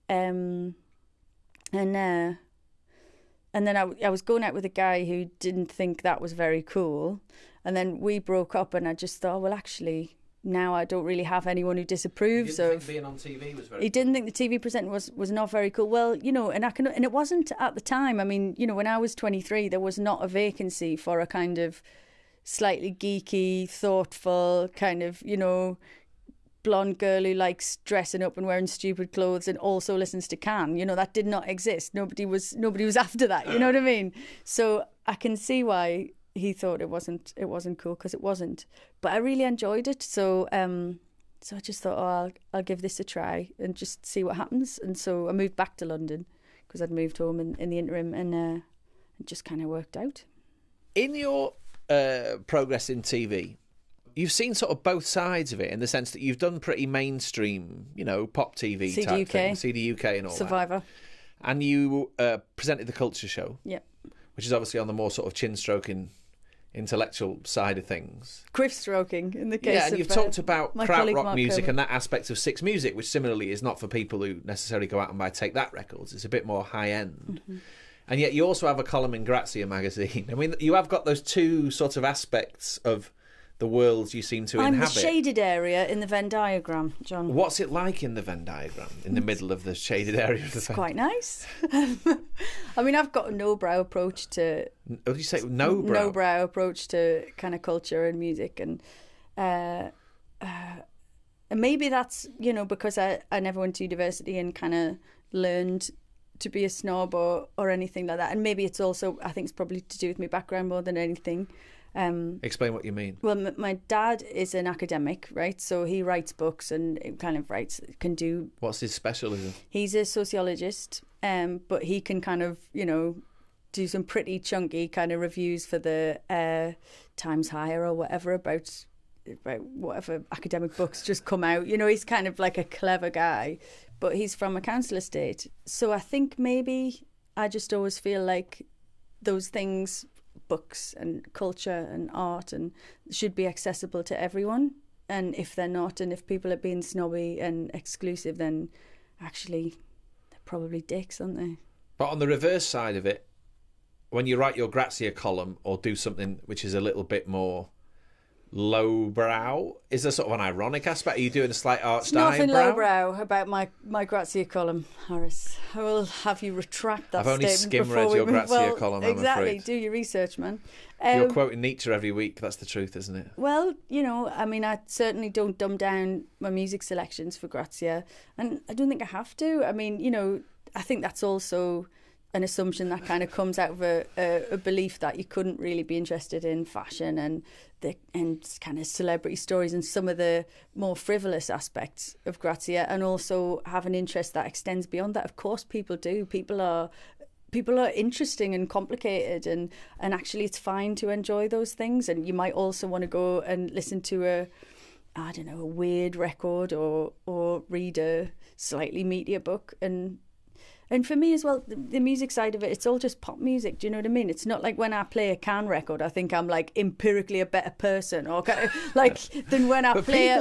And then I was going out with a guy who didn't think that was very cool. And then we broke up, and I just thought, well, actually, now I don't really have anyone who disapproves He didn't of... think being on TV was very He didn't think the TV presenter was not very cool. Well, you know, and it wasn't at the time. I mean, you know, when I was 23, there was not a vacancy for a kind of slightly geeky, thoughtful, kind of, you know, blonde girl who likes dressing up and wearing stupid clothes and also listens to Can. You know, that did not exist. Nobody was after that. You know what I mean? So I can see why he thought it wasn't cool, because it wasn't. But I really enjoyed it. So I just thought, oh, I'll give this a try and just see what happens. And so I moved back to London because I'd moved home in the interim, and it just kind of worked out. In your progress in TV, you've seen sort of both sides of it, in the sense that you've done pretty mainstream, you know, pop TV CD type UK. thing, CD UK and all Survivor. that. And you presented the Culture Show. Yep. Which is obviously on the more sort of chin-stroking, intellectual side of things. Griff-stroking, in the case of... Yeah, and you've talked about krautrock Mark music Kermit. and that aspect of Six Music, which similarly is not for people who necessarily go out and buy Take That records. It's a bit more high-end. Mm-hmm. And yet you also have a column in Grazia magazine. I mean, you have got those two sort of aspects of the worlds you seem to I'm inhabit. the shaded area in the Venn diagram, John. What's it like in the Venn diagram, in the middle of the shaded area of the It's Venn? quite nice. I mean, I've got a no-brow approach to... What did you say? No-brow? No-brow approach to kind of culture and music. And maybe that's, you know, because I never went to university and kind of learned to be a snob or anything like that. And maybe it's also, I think it's probably to do with my background more than anything. Explain what you mean. Well, my dad is an academic, right? So he writes books and kind of can do... What's his specialism? He's a sociologist, but he can kind of, you know, do some pretty chunky kind of reviews for the Times Higher or whatever about whatever academic books just come out. You know, he's kind of like a clever guy, but he's from a council estate. So I think maybe I just always feel like those things... books and culture and art and should be accessible to everyone, and if they're not, and if people are being snobby and exclusive, then actually they're probably dicks, aren't they? But on the reverse side of it, when you write your Grazia column or do something which is a little bit more lowbrow, is there sort of an ironic aspect? Are you doing a slight arch dive? Nothing lowbrow about my Grazia column, Harris. I will have you retract that I've only statement skim-read your Grazia column, I'm exactly. afraid. Do your research, man. You're quoting Nietzsche every week. That's the truth, isn't it? Well, you know, I mean, I certainly don't dumb down my music selections for Grazia, and I don't think I have to. I mean, you know, I think that's also an assumption that kind of comes out of a belief that you couldn't really be interested in fashion and kind of celebrity stories and some of the more frivolous aspects of Grazia, and also have an interest that extends beyond that. Of course, people do. People are interesting and complicated, and actually it's fine to enjoy those things. And you might also want to go and listen to a weird record or read a slightly meatier book. And for me as well, the music side of it, it's all just pop music. Do you know what I mean? It's not like when I play a Can record, I think I'm like empirically a better person, or kind of, like than when I play.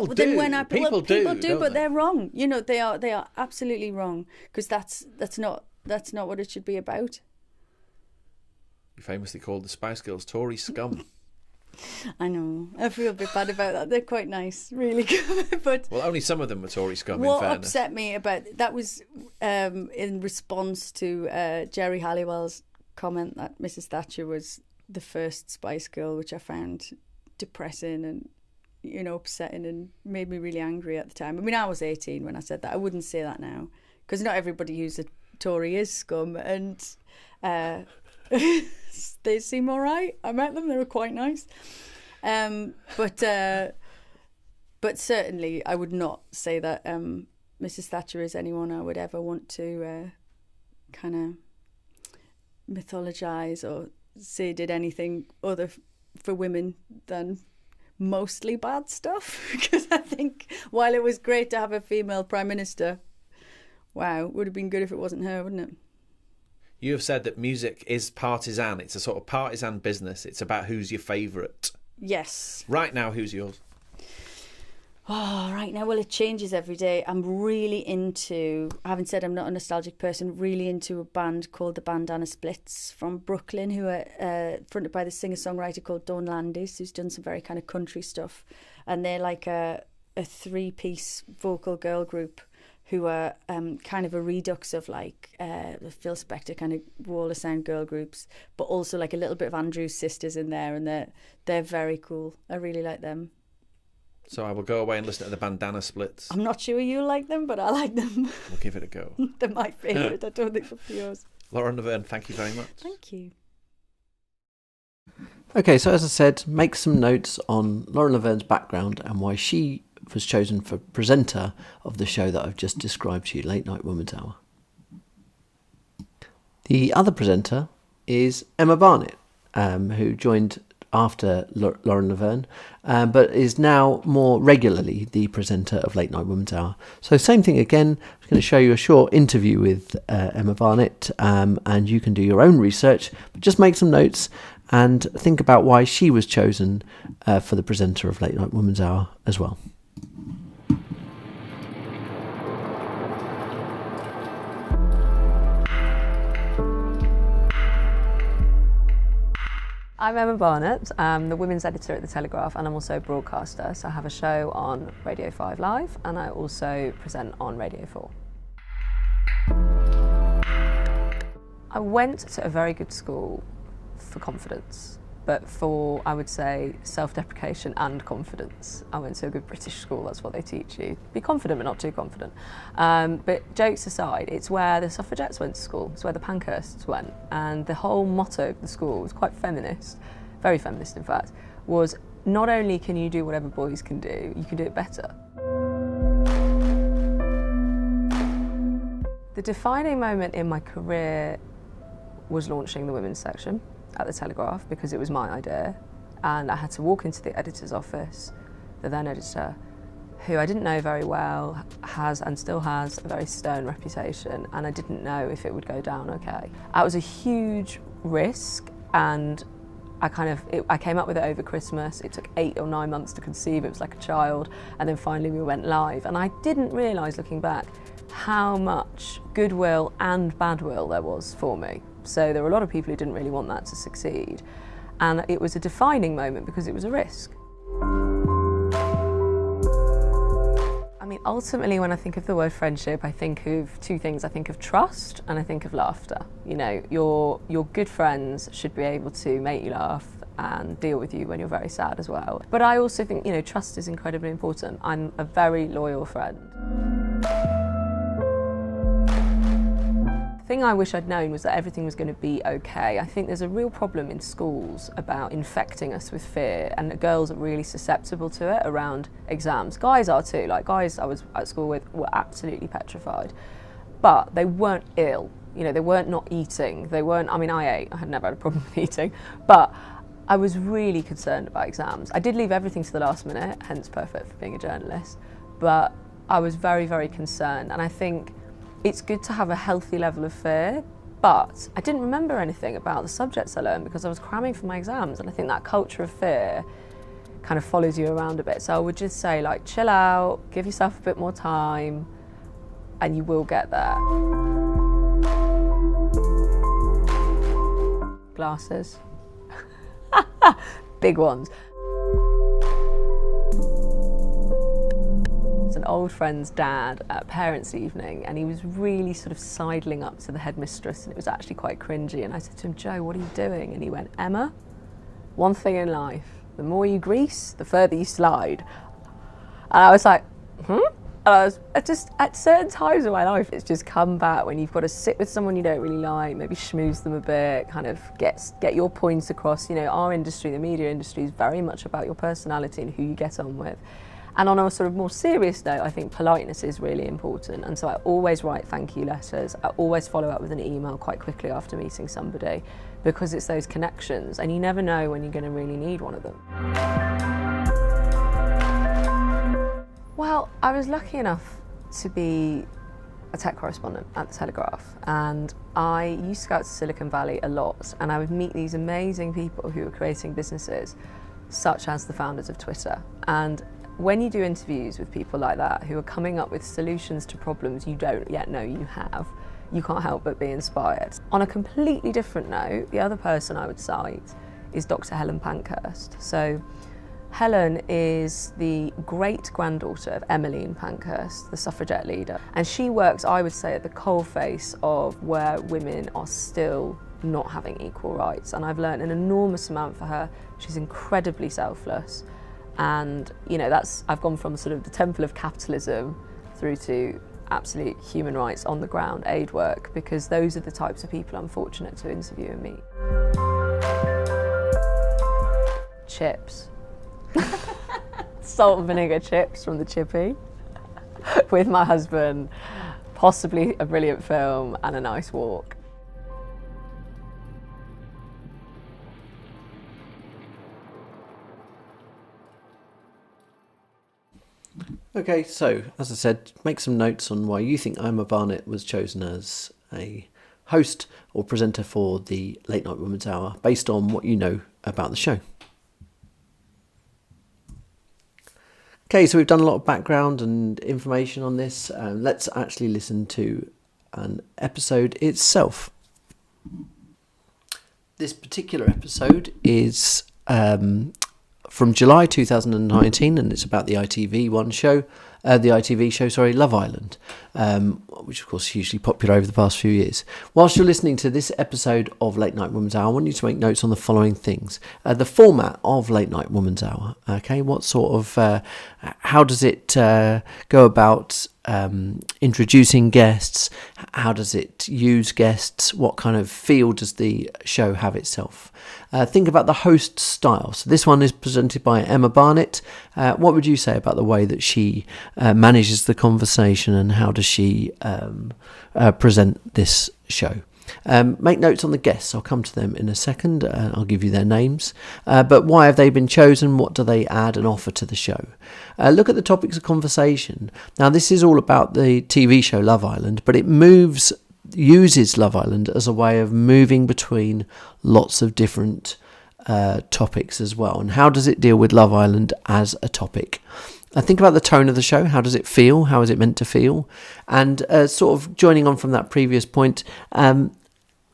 People do, but they're wrong. You know, they are absolutely wrong, because that's not what it should be about. You famously called the Spice Girls Tory scum. I know. I feel a bit bad about that. They're quite nice, really good. But well, only some of them were Tory scum, what in fairness. upset me about that was in response to Jerry Halliwell's comment that Mrs. Thatcher was the first Spice Girl, which I found depressing and, you know, upsetting, and made me really angry at the time. I mean, I was 18 when I said that. I wouldn't say that now, because not everybody who's a Tory is scum, and they seem all right. I met them; they were quite nice. But certainly, I would not say that Mrs. Thatcher is anyone I would ever want to kind of mythologise or say did anything other for women than mostly bad stuff. Because I think while it was great to have a female prime minister, wow, it would have been good if it wasn't her, wouldn't it? You have said that music is partisan. It's a sort of partisan business. It's about who's your favourite. Yes. Right now, who's yours? Oh, right now, well, it changes every day. I'm really into, having said I'm not a nostalgic person, really into a band called the Bandana Splits from Brooklyn, who are fronted by the singer-songwriter called Dawn Landis, who's done some very kind of country stuff. And they're like a three-piece vocal girl group who are kind of a redux of like the Phil Spector kind of Wall of Sound girl groups, but also like a little bit of Andrew's Sisters in there, and they're very cool. I really like them. So I will go away and listen to the Bandana Splits. I'm not sure you like them, but I like them. We'll give it a go. They're my favourite. I don't think they're yours. Lauren Laverne, thank you very much. Thank you. Okay, so as I said, make some notes on Lauren Laverne's background and why she was chosen for presenter of the show that I've just described to you, Late Night Women's Hour. The other presenter is Emma Barnett, who joined after Lauren Laverne, but is now more regularly the presenter of Late Night Women's Hour. So same thing again, I'm going to show you a short interview with Emma Barnett, and you can do your own research, but just make some notes and think about why she was chosen for the presenter of Late Night Women's Hour as well. I'm Emma Barnett. I'm the women's editor at The Telegraph, and I'm also a broadcaster. So I have a show on Radio 5 Live, and I also present on Radio 4. I went to a very good school for confidence, but for, I would say, self-deprecation and confidence. I went to a good British school, that's what they teach you. Be confident, but not too confident. But jokes aside, it's where the suffragettes went to school, it's where the Pankhursts went, and the whole motto of the school was quite feminist, very feminist in fact, was not only can you do whatever boys can do, you can do it better. The defining moment in my career was launching the women's section at The Telegraph, because it was my idea, and I had to walk into the editor's office, the then editor, who I didn't know very well, has and still has a very stern reputation, and I didn't know if it would go down okay. It was a huge risk, and I came up with it over Christmas. It took 8 or 9 months to conceive, it was like a child, and then finally we went live, and I didn't realise, looking back, how much goodwill and badwill there was for me. So there were a lot of people who didn't really want that to succeed. And it was a defining moment because it was a risk. I mean, ultimately, when I think of the word friendship, I think of two things. I think of trust and I think of laughter. You know, your good friends should be able to make you laugh and deal with you when you're very sad as well. But I also think, you know, trust is incredibly important. I'm a very loyal friend. The thing I wish I'd known was that everything was going to be okay. I think there's a real problem in schools about infecting us with fear, and that girls are really susceptible to it around exams. Guys are too. Like, guys I was at school with were absolutely petrified, but they weren't ill. You know, they weren't not eating. They weren't, I mean, I ate. I had never had a problem with eating, but I was really concerned about exams. I did leave everything to the last minute, hence perfect for being a journalist, but I was very, very concerned, and I think it's good to have a healthy level of fear, but I didn't remember anything about the subjects I learned because I was cramming for my exams, and I think that culture of fear kind of follows you around a bit. So I would just say, like, chill out, give yourself a bit more time, and you will get there. Glasses. Big ones. It's an old friend's dad at parents' evening, and he was really sort of sidling up to the headmistress, and it was actually quite cringy. And I said to him, "Joe, what are you doing?" And he went, "Emma, one thing in life, the more you grease, the further you slide." And I was like, And I was just, at certain times in my life, it's just come back when you've got to sit with someone you don't really like, maybe schmooze them a bit, kind of get your points across. You know, our industry, the media industry, is very much about your personality and who you get on with. And on a sort of more serious note, I think politeness is really important. And so I always write thank you letters. I always follow up with an email quite quickly after meeting somebody, because it's those connections, and you never know when you're going to really need one of them. Well, I was lucky enough to be a tech correspondent at The Telegraph, and I used to go out to Silicon Valley a lot, and I would meet these amazing people who were creating businesses, such as the founders of Twitter. And when you do interviews with people like that who are coming up with solutions to problems you don't yet know you have, you can't help but be inspired. On a completely different note, the other person I would cite is Dr. Helen Pankhurst. So Helen is the great-granddaughter of Emmeline Pankhurst, the suffragette leader. And she works, I would say, at the coalface of where women are still not having equal rights. And I've learned an enormous amount for her. She's incredibly selfless. And, you know, I've gone from sort of the temple of capitalism through to absolute human rights on the ground aid work, because those are the types of people I'm fortunate to interview and meet. Chips. Salt and vinegar chips from the Chippy with my husband, possibly a brilliant film and a nice walk. Okay, so as I said, make some notes on why you think Emma Barnett was chosen as a host or presenter for the Late Night Women's Hour based on what you know about the show. Okay, so we've done a lot of background and information on this. Let's actually listen to an episode itself. This particular episode is from July 2019, and it's about the ITV show, Love Island, which of course is hugely popular over the past few years. Whilst you're listening to this episode of Late Night Women's Hour, I want you to make notes on the following things. The format of Late Night Women's Hour, okay? What sort of, how does it go about introducing guests? How does it use guests? What kind of feel does the show have itself? Think about the host style. So this one is presented by Emma Barnett. What would you say about the way that she manages the conversation, and how does she present this show? Make notes on the guests. I'll come to them in a second. I'll give you their names. But why have they been chosen? What do they add and offer to the show? Look at the topics of conversation. Now, this is all about the TV show Love Island, but it uses Love Island as a way of moving between lots of different topics as well. And how does it deal with Love Island as a topic? Think about the tone of the show. How does it feel? How is it meant to feel? And sort of joining on from that previous point, how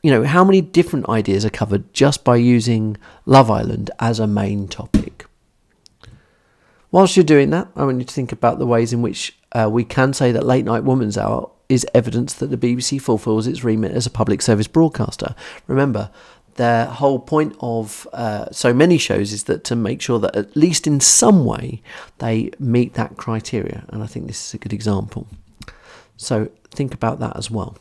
many different ideas are covered just by using Love Island as a main topic? Whilst you're doing that, I want you to think about the ways in which we can say that Late Night Women's Hour is evidence that the BBC fulfills its remit as a public service broadcaster. Remember, the whole point of so many shows is that to make sure that at least in some way they meet that criteria, and I think this is a good example. So think about that as well.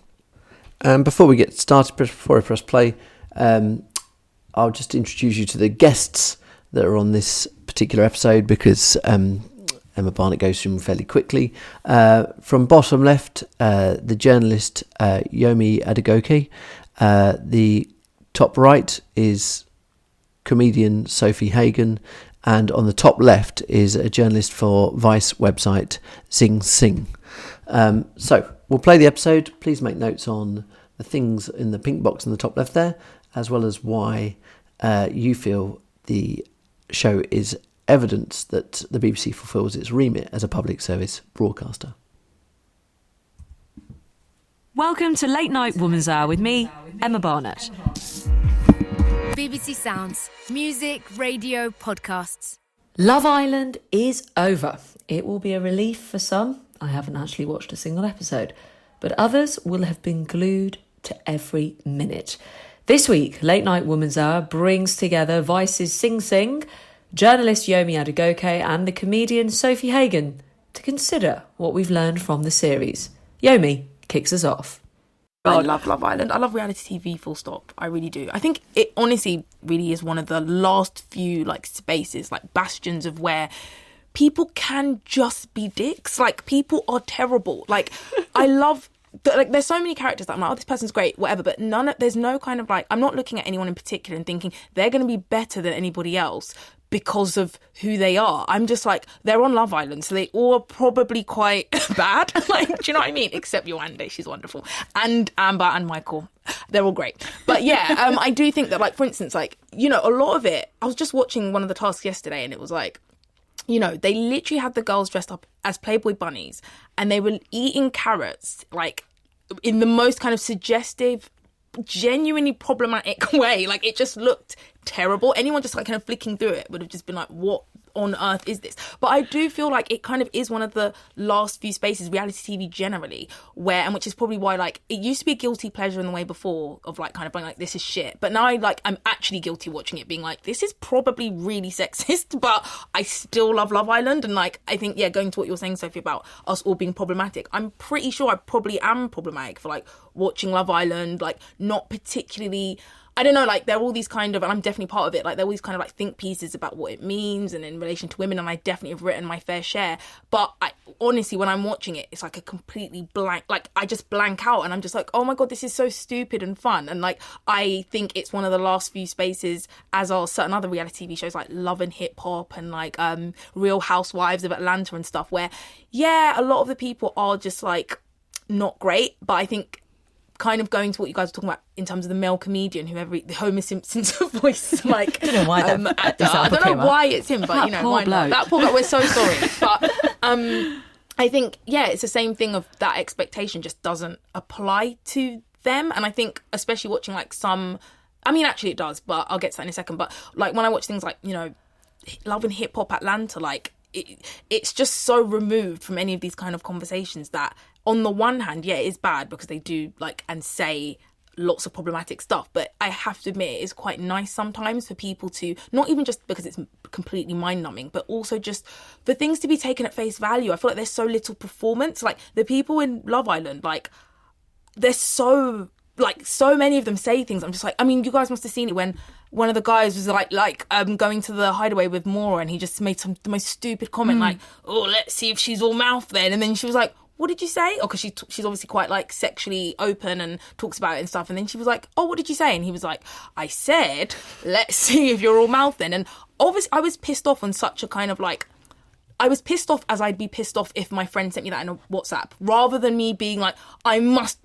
And before we get started, before I press play, I'll just introduce you to the guests that are on this particular episode, because Emma Barnett goes through them fairly quickly. From bottom left, the journalist Yomi Adegoke. The top right is comedian Sophie Hagen, and on the top left is a journalist for Vice website Sing Sing. So we'll play the episode. Please make notes on the things in the pink box in the top left there, as well as why you feel the show is evidence that the BBC fulfills its remit as a public service broadcaster. Welcome to Late Night Women's Hour with me, Emma Barnett. BBC Sounds. Music, radio, podcasts. Love Island is over. It will be a relief for some. I haven't actually watched a single episode, but others will have been glued to every minute. This week, Late Night Women's Hour brings together Vice's Sing Sing, journalist Yomi Adegoke and the comedian Sophie Hagen to consider what we've learned from the series. Yomi kicks us off. I love Love Island. I love reality TV, full stop. I really do. I think it honestly really is one of the last few spaces, bastions of where people can just be dicks. People are terrible. I love... there's so many characters that I'm like, oh, this person's great, whatever, but there's no kind of I'm not looking at anyone in particular and thinking they're going to be better than anybody else because of who they are. I'm just they're on Love Island, so they all are probably quite bad. Do you know what I mean? Except Yewande, she's wonderful. And Amber and Michael, they're all great. But yeah, I do think that, for instance, a lot of it, I was just watching one of the tasks yesterday and it was you know, they literally had the girls dressed up as Playboy bunnies and they were eating carrots, like, in the most kind of suggestive, genuinely problematic way. Like, it just looked terrible. Anyone just, like, kind of flicking through it would have just been like, what on earth is this? But I do feel like it kind of is one of the last few spaces, reality TV generally, where, and which is probably why, like, it used to be a guilty pleasure in the way before of, like, kind of being like, this is shit. But now I'm actually guilty watching it, being like, this is probably really sexist, but I still love Love Island. And, like, I think, yeah, going to what you're saying, Sophie, about us all being problematic, I'm pretty sure I probably am problematic for, like, watching Love Island, like, not particularly... I don't know, like, there are all these kind of, and I'm definitely part of it, like, there are all these kind of, like, think pieces about what it means and in relation to women, and I definitely have written my fair share. But honestly, when I'm watching it, it's like a completely blank, like, I just blank out and I'm just like, oh my God, this is so stupid and fun. And, like, I think it's one of the last few spaces, as are certain other reality TV shows like Love and Hip Hop and, like, Real Housewives of Atlanta and stuff, where, yeah, a lot of the people are just, like, not great, but I think... kind of going to what you guys were talking about in terms of the male comedian, whoever the Homer Simpson's voice, like, I don't know why actor. I don't know why it's him, but you know, why not? That poor bloke. We're so sorry, but I think, yeah, it's the same thing of that expectation just doesn't apply to them, and I think especially watching like some, I mean, actually it does, but I'll get to that in a second. But like when I watch things like, you know, Love and Hip Hop Atlanta, like it's just so removed from any of these kind of conversations that. On the one hand, yeah, it is bad because they do like and say lots of problematic stuff. But I have to admit, it's quite nice sometimes for people to, not even just because it's completely mind-numbing, but also just for things to be taken at face value. I feel like there's so little performance. Like the people in Love Island, like there's so many of them say things. I'm just like, I mean, you guys must have seen it when one of the guys was like going to the hideaway with Maura and he just made the most stupid comment like, oh, let's see if she's all mouth then. And then she was like, what did you say? Oh, because she's obviously quite, like, sexually open and talks about it and stuff. And then she was like, oh, what did you say? And he was like, I said, let's see if you're all mouth then. And obviously I was pissed off on such a kind of, like, I was pissed off as I'd be pissed off if my friend sent me that in a WhatsApp, rather than me being like,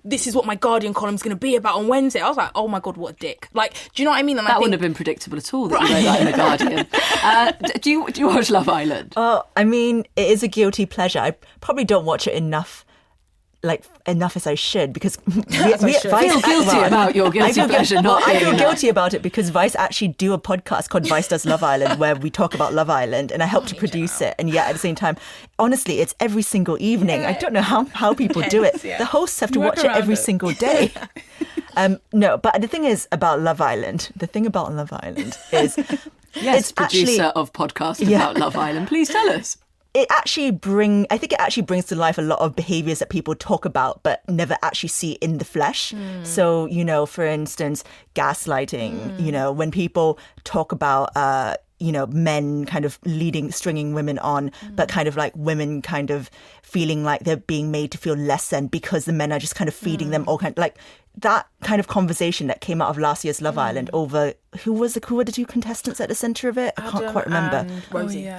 this is what my Guardian column's going to be about on Wednesday. I was like, oh my God, what a dick. Like, do you know what I mean? And that wouldn't have been predictable at all that you wrote that in the Guardian. Do you watch Love Island? Oh, I mean, it is a guilty pleasure. I probably don't watch it enough as I should, because Vice feel guilty about your guilty pleasure. I feel guilty about it because Vice actually do a podcast called Vice Does Love Island where we talk about Love Island, and I help to produce it. And yet at the same time, honestly, it's every single evening. Yeah. I don't know how people do it. Yeah. The hosts have to watch it every single day. No, but the thing about Love Island is yes, it's producer actually, of podcast about Love Island. Please tell us. I think it actually brings to life a lot of behaviours that people talk about but never actually see in the flesh. So, you know, for instance, gaslighting, you know, when people talk about, you know, men kind of stringing women on, but kind of like women kind of feeling like they're being made to feel less than because the men are just kind of feeding them all kind of like that kind of conversation that came out of last year's Love Island over who were the two contestants at the centre of it? I can't quite remember.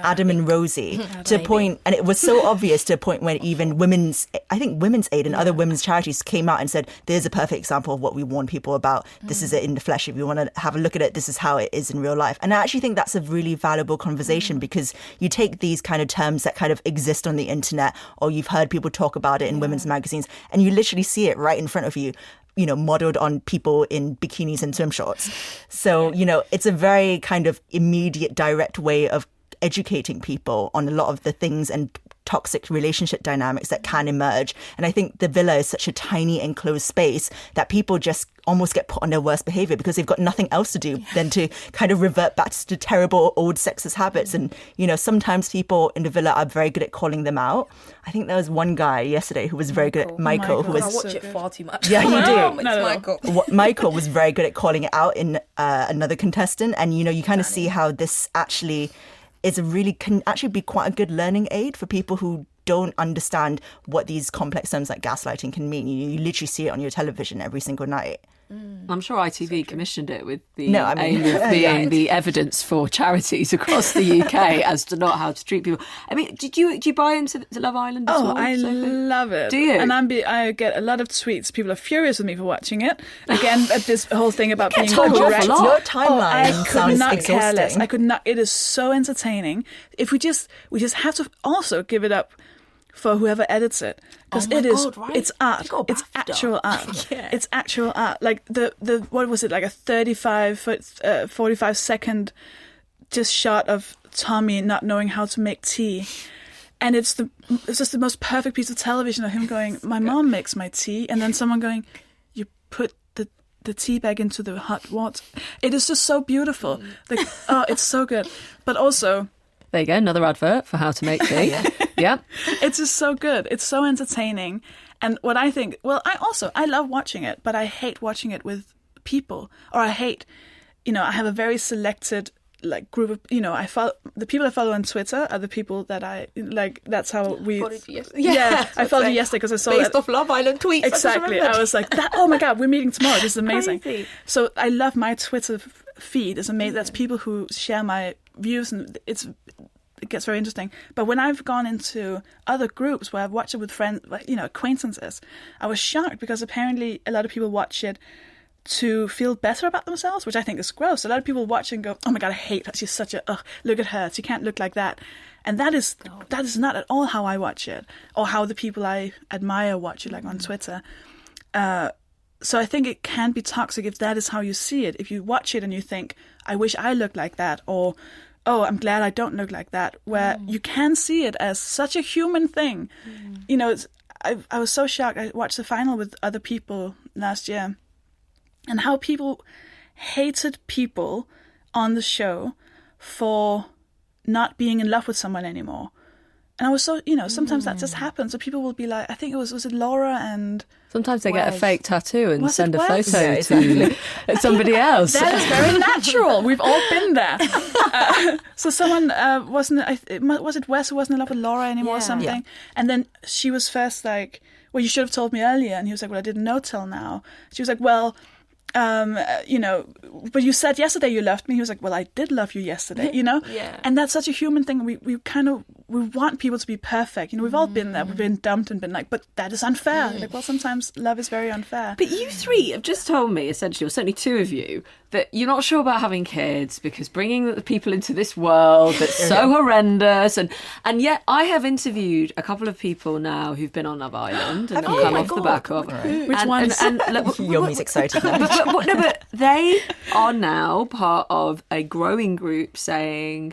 Adam and Rosie. To a point, and it was so obvious to a point when even Women's Aid and other women's charities came out and said, there's a perfect example of what we warn people about. This is it in the flesh. If you want to have a look at it, this is how it is in real life. And I actually think that's a really valuable conversation because you take these kind of terms that kind of exist on the internet, or you've heard people talk about it in women's magazines, and you literally see it right in front of you, you know, modeled on people in bikinis and swim shorts. So, you know, it's a very kind of immediate, direct way of educating people on a lot of the things and toxic relationship dynamics that can emerge. And I think the villa is such a tiny enclosed space that people just almost get put on their worst behaviour because they've got nothing else to do than to kind of revert back to terrible old sexist habits. And, you know, sometimes people in the villa are very good at calling them out. I think there was one guy yesterday who was very good at Michael, who was... I watch it far too much. Yeah, you do. Michael. Michael was very good at calling it out in another contestant. And, you know, you kind of see how this actually can actually be quite a good learning aid for people who don't understand what these complex terms like gaslighting can mean. You literally see it on your television every single night. I'm sure ITV commissioned it with the No, I mean, aim of being the evidence for charities across the UK as to not how to treat people. I mean, do you buy into Love Island as well? I Sophie? love it. Do you? And I get a lot of tweets. People are furious with me for watching it. Again, this whole thing about being told correct. off a lot. Your timeline I could sounds not care less. exhausting. I could not. It is so entertaining. If we just have to also give it up for whoever edits it, because it's art. It's actual art. It's actual art. Like the what was it, like a 45-second just shot of Tommy not knowing how to make tea, and it's just the most perfect piece of television of him going, "My mom makes my tea," and then someone going, "You put the tea bag into the hot water." It is just so beautiful. Like, oh, it's so good. But also, there you go, another advert for how to make tea. Yeah. It's just so good. It's so entertaining. And what I think, I love watching it, but I hate watching it with people. Or I hate, I have a very selected group of, I follow, the people I follow on Twitter are the people that I, that's how we... I followed you yesterday because I saw based off Love Island tweets. Exactly. I was like, oh my God, we're meeting tomorrow. This is amazing. Crazy. So I love my Twitter feed. It's amazing. That's people who share my views, and it gets very interesting. But when I've gone into other groups where I've watched it with friends, acquaintances, I was shocked because apparently a lot of people watch it to feel better about themselves, which I think is gross. A lot of people watch it and go, "Oh my God, I hate her. She's such a look at her. She can't look like that." And that is not at all how I watch it, or how the people I admire watch it, like on Twitter. So I think it can be toxic if that is how you see it. If you watch it and you think, "I wish I looked like that," or "Oh, I'm glad I don't look like that," where you can see it as such a human thing. I was so shocked. I watched the final with other people last year, and how people hated people on the show for not being in love with someone anymore. And I was so, sometimes that just happens. So people will be like, I think was it Laura and... Sometimes they get a fake tattau and Was send it a Wes? photo Yeah, to somebody else. That is very natural. We've all been there. So someone was it Wes who wasn't in love with Laura anymore or something? Yeah. And then she was first like, "Well, you should have told me earlier." And he was like, "Well, I didn't know till now." She was like, "Well, but you said yesterday you loved me." He was like, "Well, I did love you yesterday," Yeah. And that's such a human thing. We want people to be perfect. We've all been there. We've been dumped and been like, "But that is unfair." Like, well, sometimes love is very unfair. But you three have just told me, essentially, or certainly two of you, that you're not sure about having kids because bringing the people into this world that's so horrendous. And yet I have interviewed a couple of people now who've been on Love Island and have come off the back of. Which ones? Yomi's excited now. But they are now part of a growing group saying,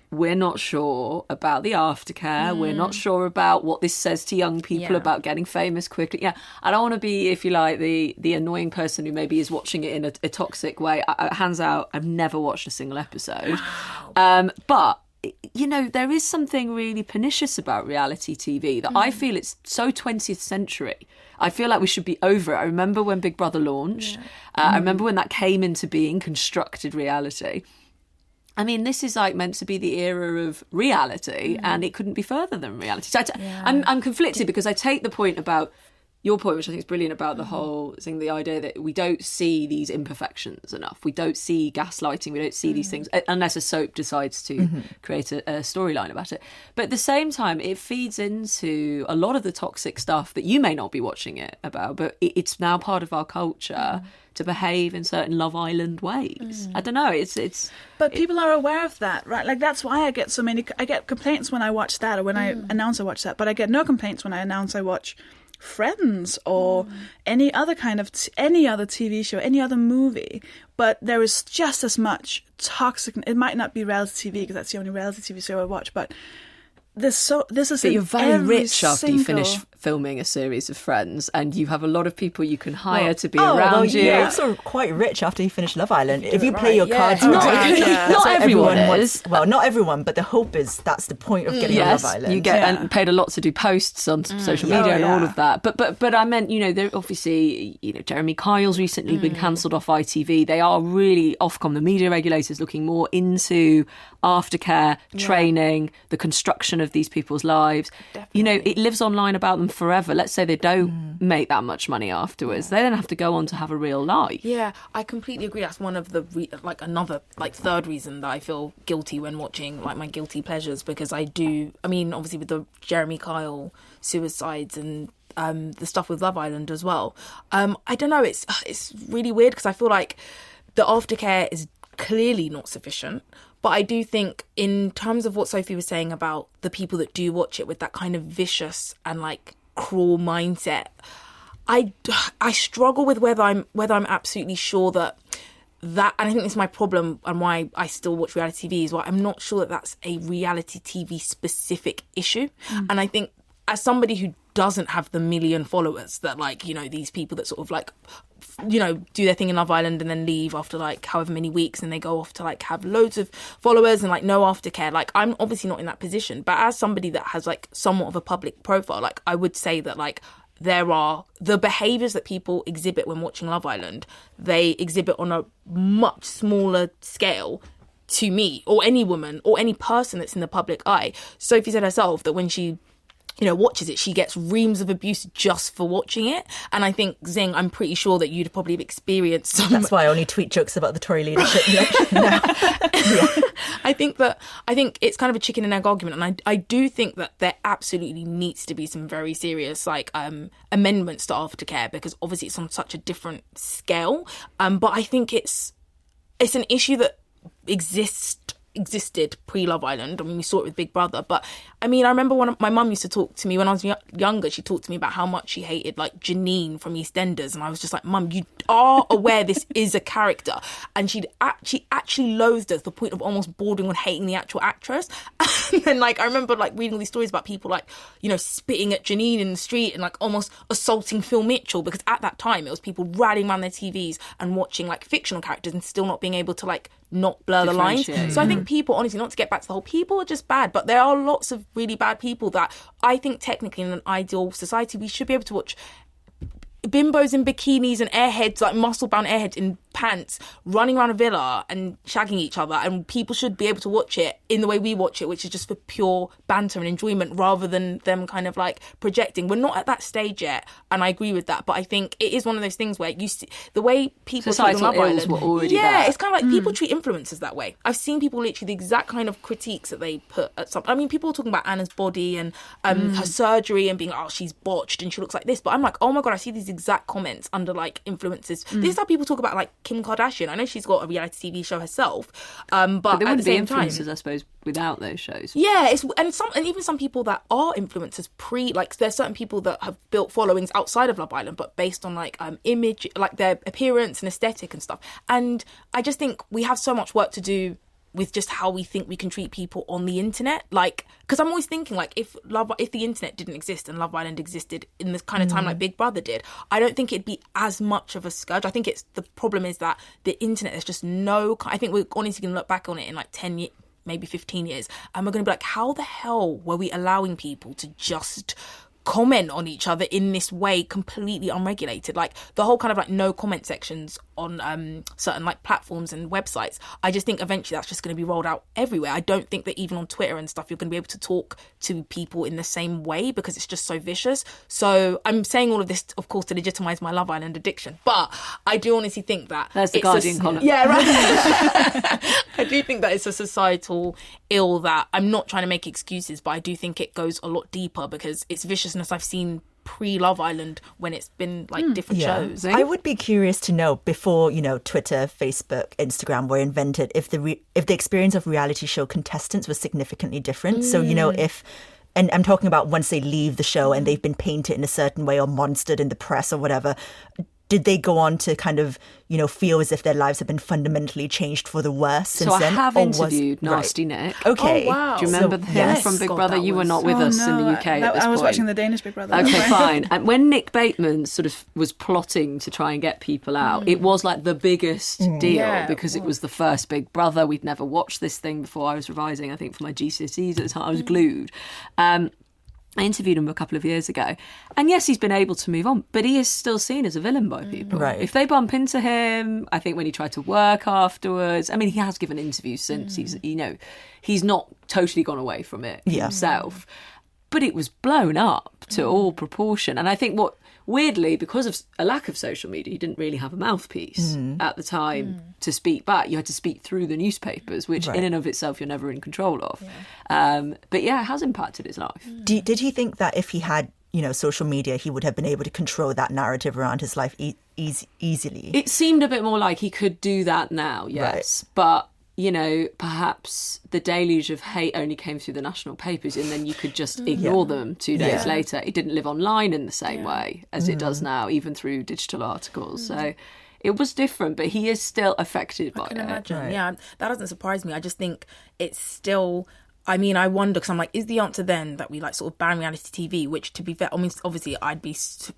we're not sure about the aftercare. We're not sure about what this says to young people about getting famous quickly. Yeah, I don't want to be, if you like, the annoying person who maybe is watching it in a toxic way. Hands out, I've never watched a single episode. But there is something really pernicious about reality TV that I feel it's so 20th century. I feel like we should be over it. I remember when Big Brother launched. I remember when that came into being, constructed reality. I mean, this is meant to be the era of reality, and it couldn't be further than reality. So I'm conflicted because I take the point about your point, which I think is brilliant, about the whole thing, the idea that we don't see these imperfections enough. We don't see gaslighting. We don't see these things unless a soap decides to create a storyline about it. But at the same time, it feeds into a lot of the toxic stuff that you may not be watching it about, but it's now part of our culture to behave in certain Love Island ways. I don't know. But people are aware of that, right? Like, that's why I get complaints when I watch that, or when I announce I watch that. But I get no complaints when I announce I watch Friends or any other kind of any other TV show, any other movie. But there is just as much toxic. It might not be reality TV because that's the only reality TV show I watch, but this is. But you're very rich after you finish filming a series of Friends, and you have a lot of people you can hire to be around you. You're also quite rich after you finish Love Island. If you play your cards right, not everyone is. Well, not everyone, but the hope is that's the point of getting on Love Island. You get and paid a lot to do posts on social media and all of that. But I meant, there obviously, Jeremy Kyle's recently been cancelled off ITV. They are really Ofcom, the media regulators, looking more into aftercare, training, the construction of these people's lives. Definitely. You know, it lives online about them forever. Let's say they don't make that much money afterwards. They then have to go on to have a real life. Yeah, I completely agree. That's one of the another third reason that I feel guilty when watching like my guilty pleasures, because I mean, obviously with the Jeremy Kyle suicides and the stuff with Love Island as well. I don't know. It's really weird because I feel like the aftercare is clearly not sufficient. But I do think in terms of what Sophie was saying about the people that do watch it with that kind of vicious and like cruel mindset, I struggle with whether I'm absolutely sure that, and I think this is my problem and why I still watch reality TV, is why I'm not sure that that's a reality TV specific issue. And I think as somebody who doesn't have the million followers that, like, you know, these people that sort of like, you know, do their thing in Love Island and then leave after like however many weeks, and they go off to like have loads of followers and like no aftercare. Like, I'm obviously not in that position, but as somebody that has like somewhat of a public profile, like I would say that like there are the behaviours that people exhibit when watching Love Island, they exhibit on a much smaller scale to me or any woman or any person that's in the public eye. Sophie said herself that when she, you know, watches it, she gets reams of abuse just for watching it. And I think, Zing, I'm pretty sure that you'd probably have experienced some... That's why I only tweet jokes about the Tory leadership election now. I think it's kind of a chicken and egg argument, and I do think that there absolutely needs to be some very serious like amendments to aftercare, because obviously it's on such a different scale. But I think it's an issue that existed pre-Love Island. I mean, we saw it with Big Brother, but I mean, I remember my mum used to talk to me when I was younger. She talked to me about how much she hated like Janine from EastEnders, and I was just like, Mum, you are aware this is a character. And she actually loathed her to the point of almost bordering on hating the actual actress. And then like I remember like reading all these stories about people like, you know, spitting at Janine in the street and like almost assaulting Phil Mitchell, because at that time it was people rallying around their TVs and watching like fictional characters and still not being able to like not blur the lines. So I think people, honestly, not to get back to the whole, people are just bad, but there are lots of really bad people that I think technically in an ideal society we should be able to watch bimbos in bikinis and airheads, like muscle-bound airheads in pants, running around a villa and shagging each other, and people should be able to watch it in the way we watch it, which is just for pure banter and enjoyment rather than them kind of like projecting. We're not at that stage yet, and I agree with that, but I think it is one of those things where you see the way people societal treat Love ills Island, were already there. it's kind of like people treat influencers that way. I've seen people literally the exact kind of critiques that they put at something. I mean, people are talking about Anna's body and her surgery and being like, oh, she's botched and she looks like this, but I'm like, oh my god, I see these exact comments under like influencers. This is how people talk about like Kim Kardashian. I know she's got a reality TV show herself, but there wouldn't be influencers, I suppose, without those shows. Yeah, and even some people that are influencers like there's certain people that have built followings outside of Love Island, but based on like image, like their appearance and aesthetic and stuff. And I just think we have so much work to do with just how we think we can treat people on the internet. Like, because I'm always thinking like if the internet didn't exist and Love Island existed in this kind of time like Big Brother did, I don't think it'd be as much of a scourge. I think the problem is that the internet, there's just I think we're honestly going to look back on it in like 10 years, maybe 15 years, and we're going to be like, how the hell were we allowing people to just comment on each other in this way, completely unregulated? Like the whole kind of like no comment sections on certain like platforms and websites. I just think eventually that's just going to be rolled out everywhere. I don't think that even on Twitter and stuff you're going to be able to talk to people in the same way, because it's just so vicious. So I'm saying all of this, of course, to legitimise my Love Island addiction, but I do honestly think that there's the Guardian column. Yeah, right. I do think that it's a societal ill that I'm not trying to make excuses, but I do think it goes a lot deeper, because it's viciousness I've seen pre-Love Island when it's been like different shows. I would be curious to know, before, you know, Twitter, Facebook, Instagram were invented, if the experience of reality show contestants was significantly different. So, you know, and I'm talking about once they leave the show and they've been painted in a certain way or monstered in the press or whatever, did they go on to kind of, you know, feel as if their lives have been fundamentally changed for the worse since then? So I have interviewed Nasty Nick. Okay. Oh, wow. Do you remember him from Big Brother? You were not with us in the UK at this I was point. watching the Danish Big Brother. Okay, fine. And when Nick Bateman sort of was plotting to try and get people out, it was like the biggest deal because it was the first Big Brother. We'd never watched this thing before. I was revising, I think, for my GCSEs at the time. I was glued. I interviewed him a couple of years ago. And yes, he's been able to move on, but he is still seen as a villain by people. Right. If they bump into him, I think when he tried to work afterwards, I mean, he has given interviews since. He's not totally gone away from it himself. But it was blown up to all proportion. And I think weirdly, because of a lack of social media, he didn't really have a mouthpiece at the time to speak back. You had to speak through the newspapers, which in and of itself you're never in control of. But yeah, it has impacted his life. Did he think that if he had, social media, he would have been able to control that narrative around his life easily? It seemed a bit more like he could do that now, yes. Right. But perhaps the deluge of hate only came through the national papers and then you could just ignore them 2 days later. It didn't live online in the same way as it does now, even through digital articles. So it was different, but he is still affected by it. I can imagine. Right. Yeah, that doesn't surprise me. I just think it's still... I mean, I wonder, because I'm like, is the answer then that we sort of ban reality TV, which to be fair, I mean, obviously I'd be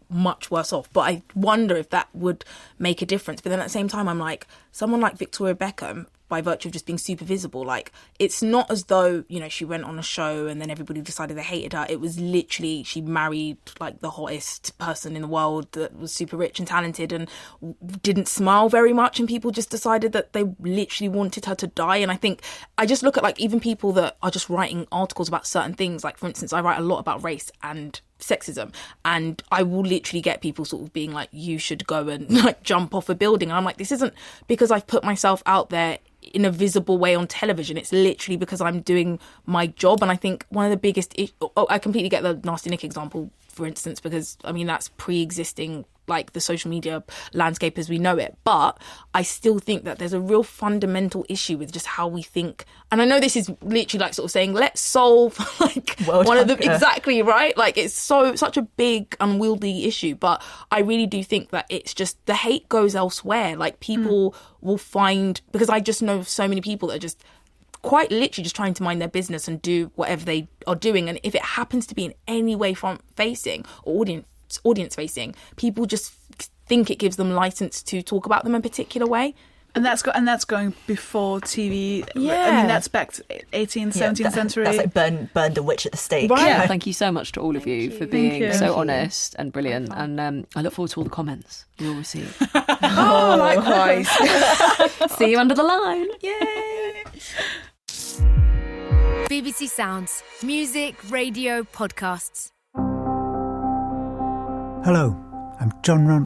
much worse off, but I wonder if that would make a difference. But then at the same time, I'm like, someone like Victoria Beckham, by virtue of just being super visible, it's not as though, she went on a show and then everybody decided they hated her. It was literally, she married the hottest person in the world that was super rich and talented and didn't smile very much, and people just decided that they literally wanted her to die. And I think, I just look at even people that are just writing articles about certain things, for instance, I write a lot about race and sexism, and I will literally get people sort of being like, you should go and jump off a building, and I'm like, this isn't because I've put myself out there in a visible way on television. It's literally because I'm doing my job. And I think one of the biggest I completely get the Nasty Nick example, for instance, because I mean that's pre-existing the social media landscape as we know it, but I still think that there's a real fundamental issue with just how we think. And I know this is literally sort of saying, let's solve one of the exactly right, it's such a big unwieldy issue, but I really do think that it's just the hate goes elsewhere. People will find, because I just know so many people that are just quite literally just trying to mind their business and do whatever they are doing, and if it happens to be in any way front facing or audience facing, people just think it gives them license to talk about them in a particular way. And that's going before TV. Yeah. I mean, that's back to 18th, 17th century. That's burn the witch at the stake. Right. Yeah. Thank you so much to all of you for being so honest and brilliant. And I look forward to all the comments you'll receive. Oh, likewise. See you under the line. Yay. BBC Sounds. Music, radio, podcasts. Hello, I'm John Ron.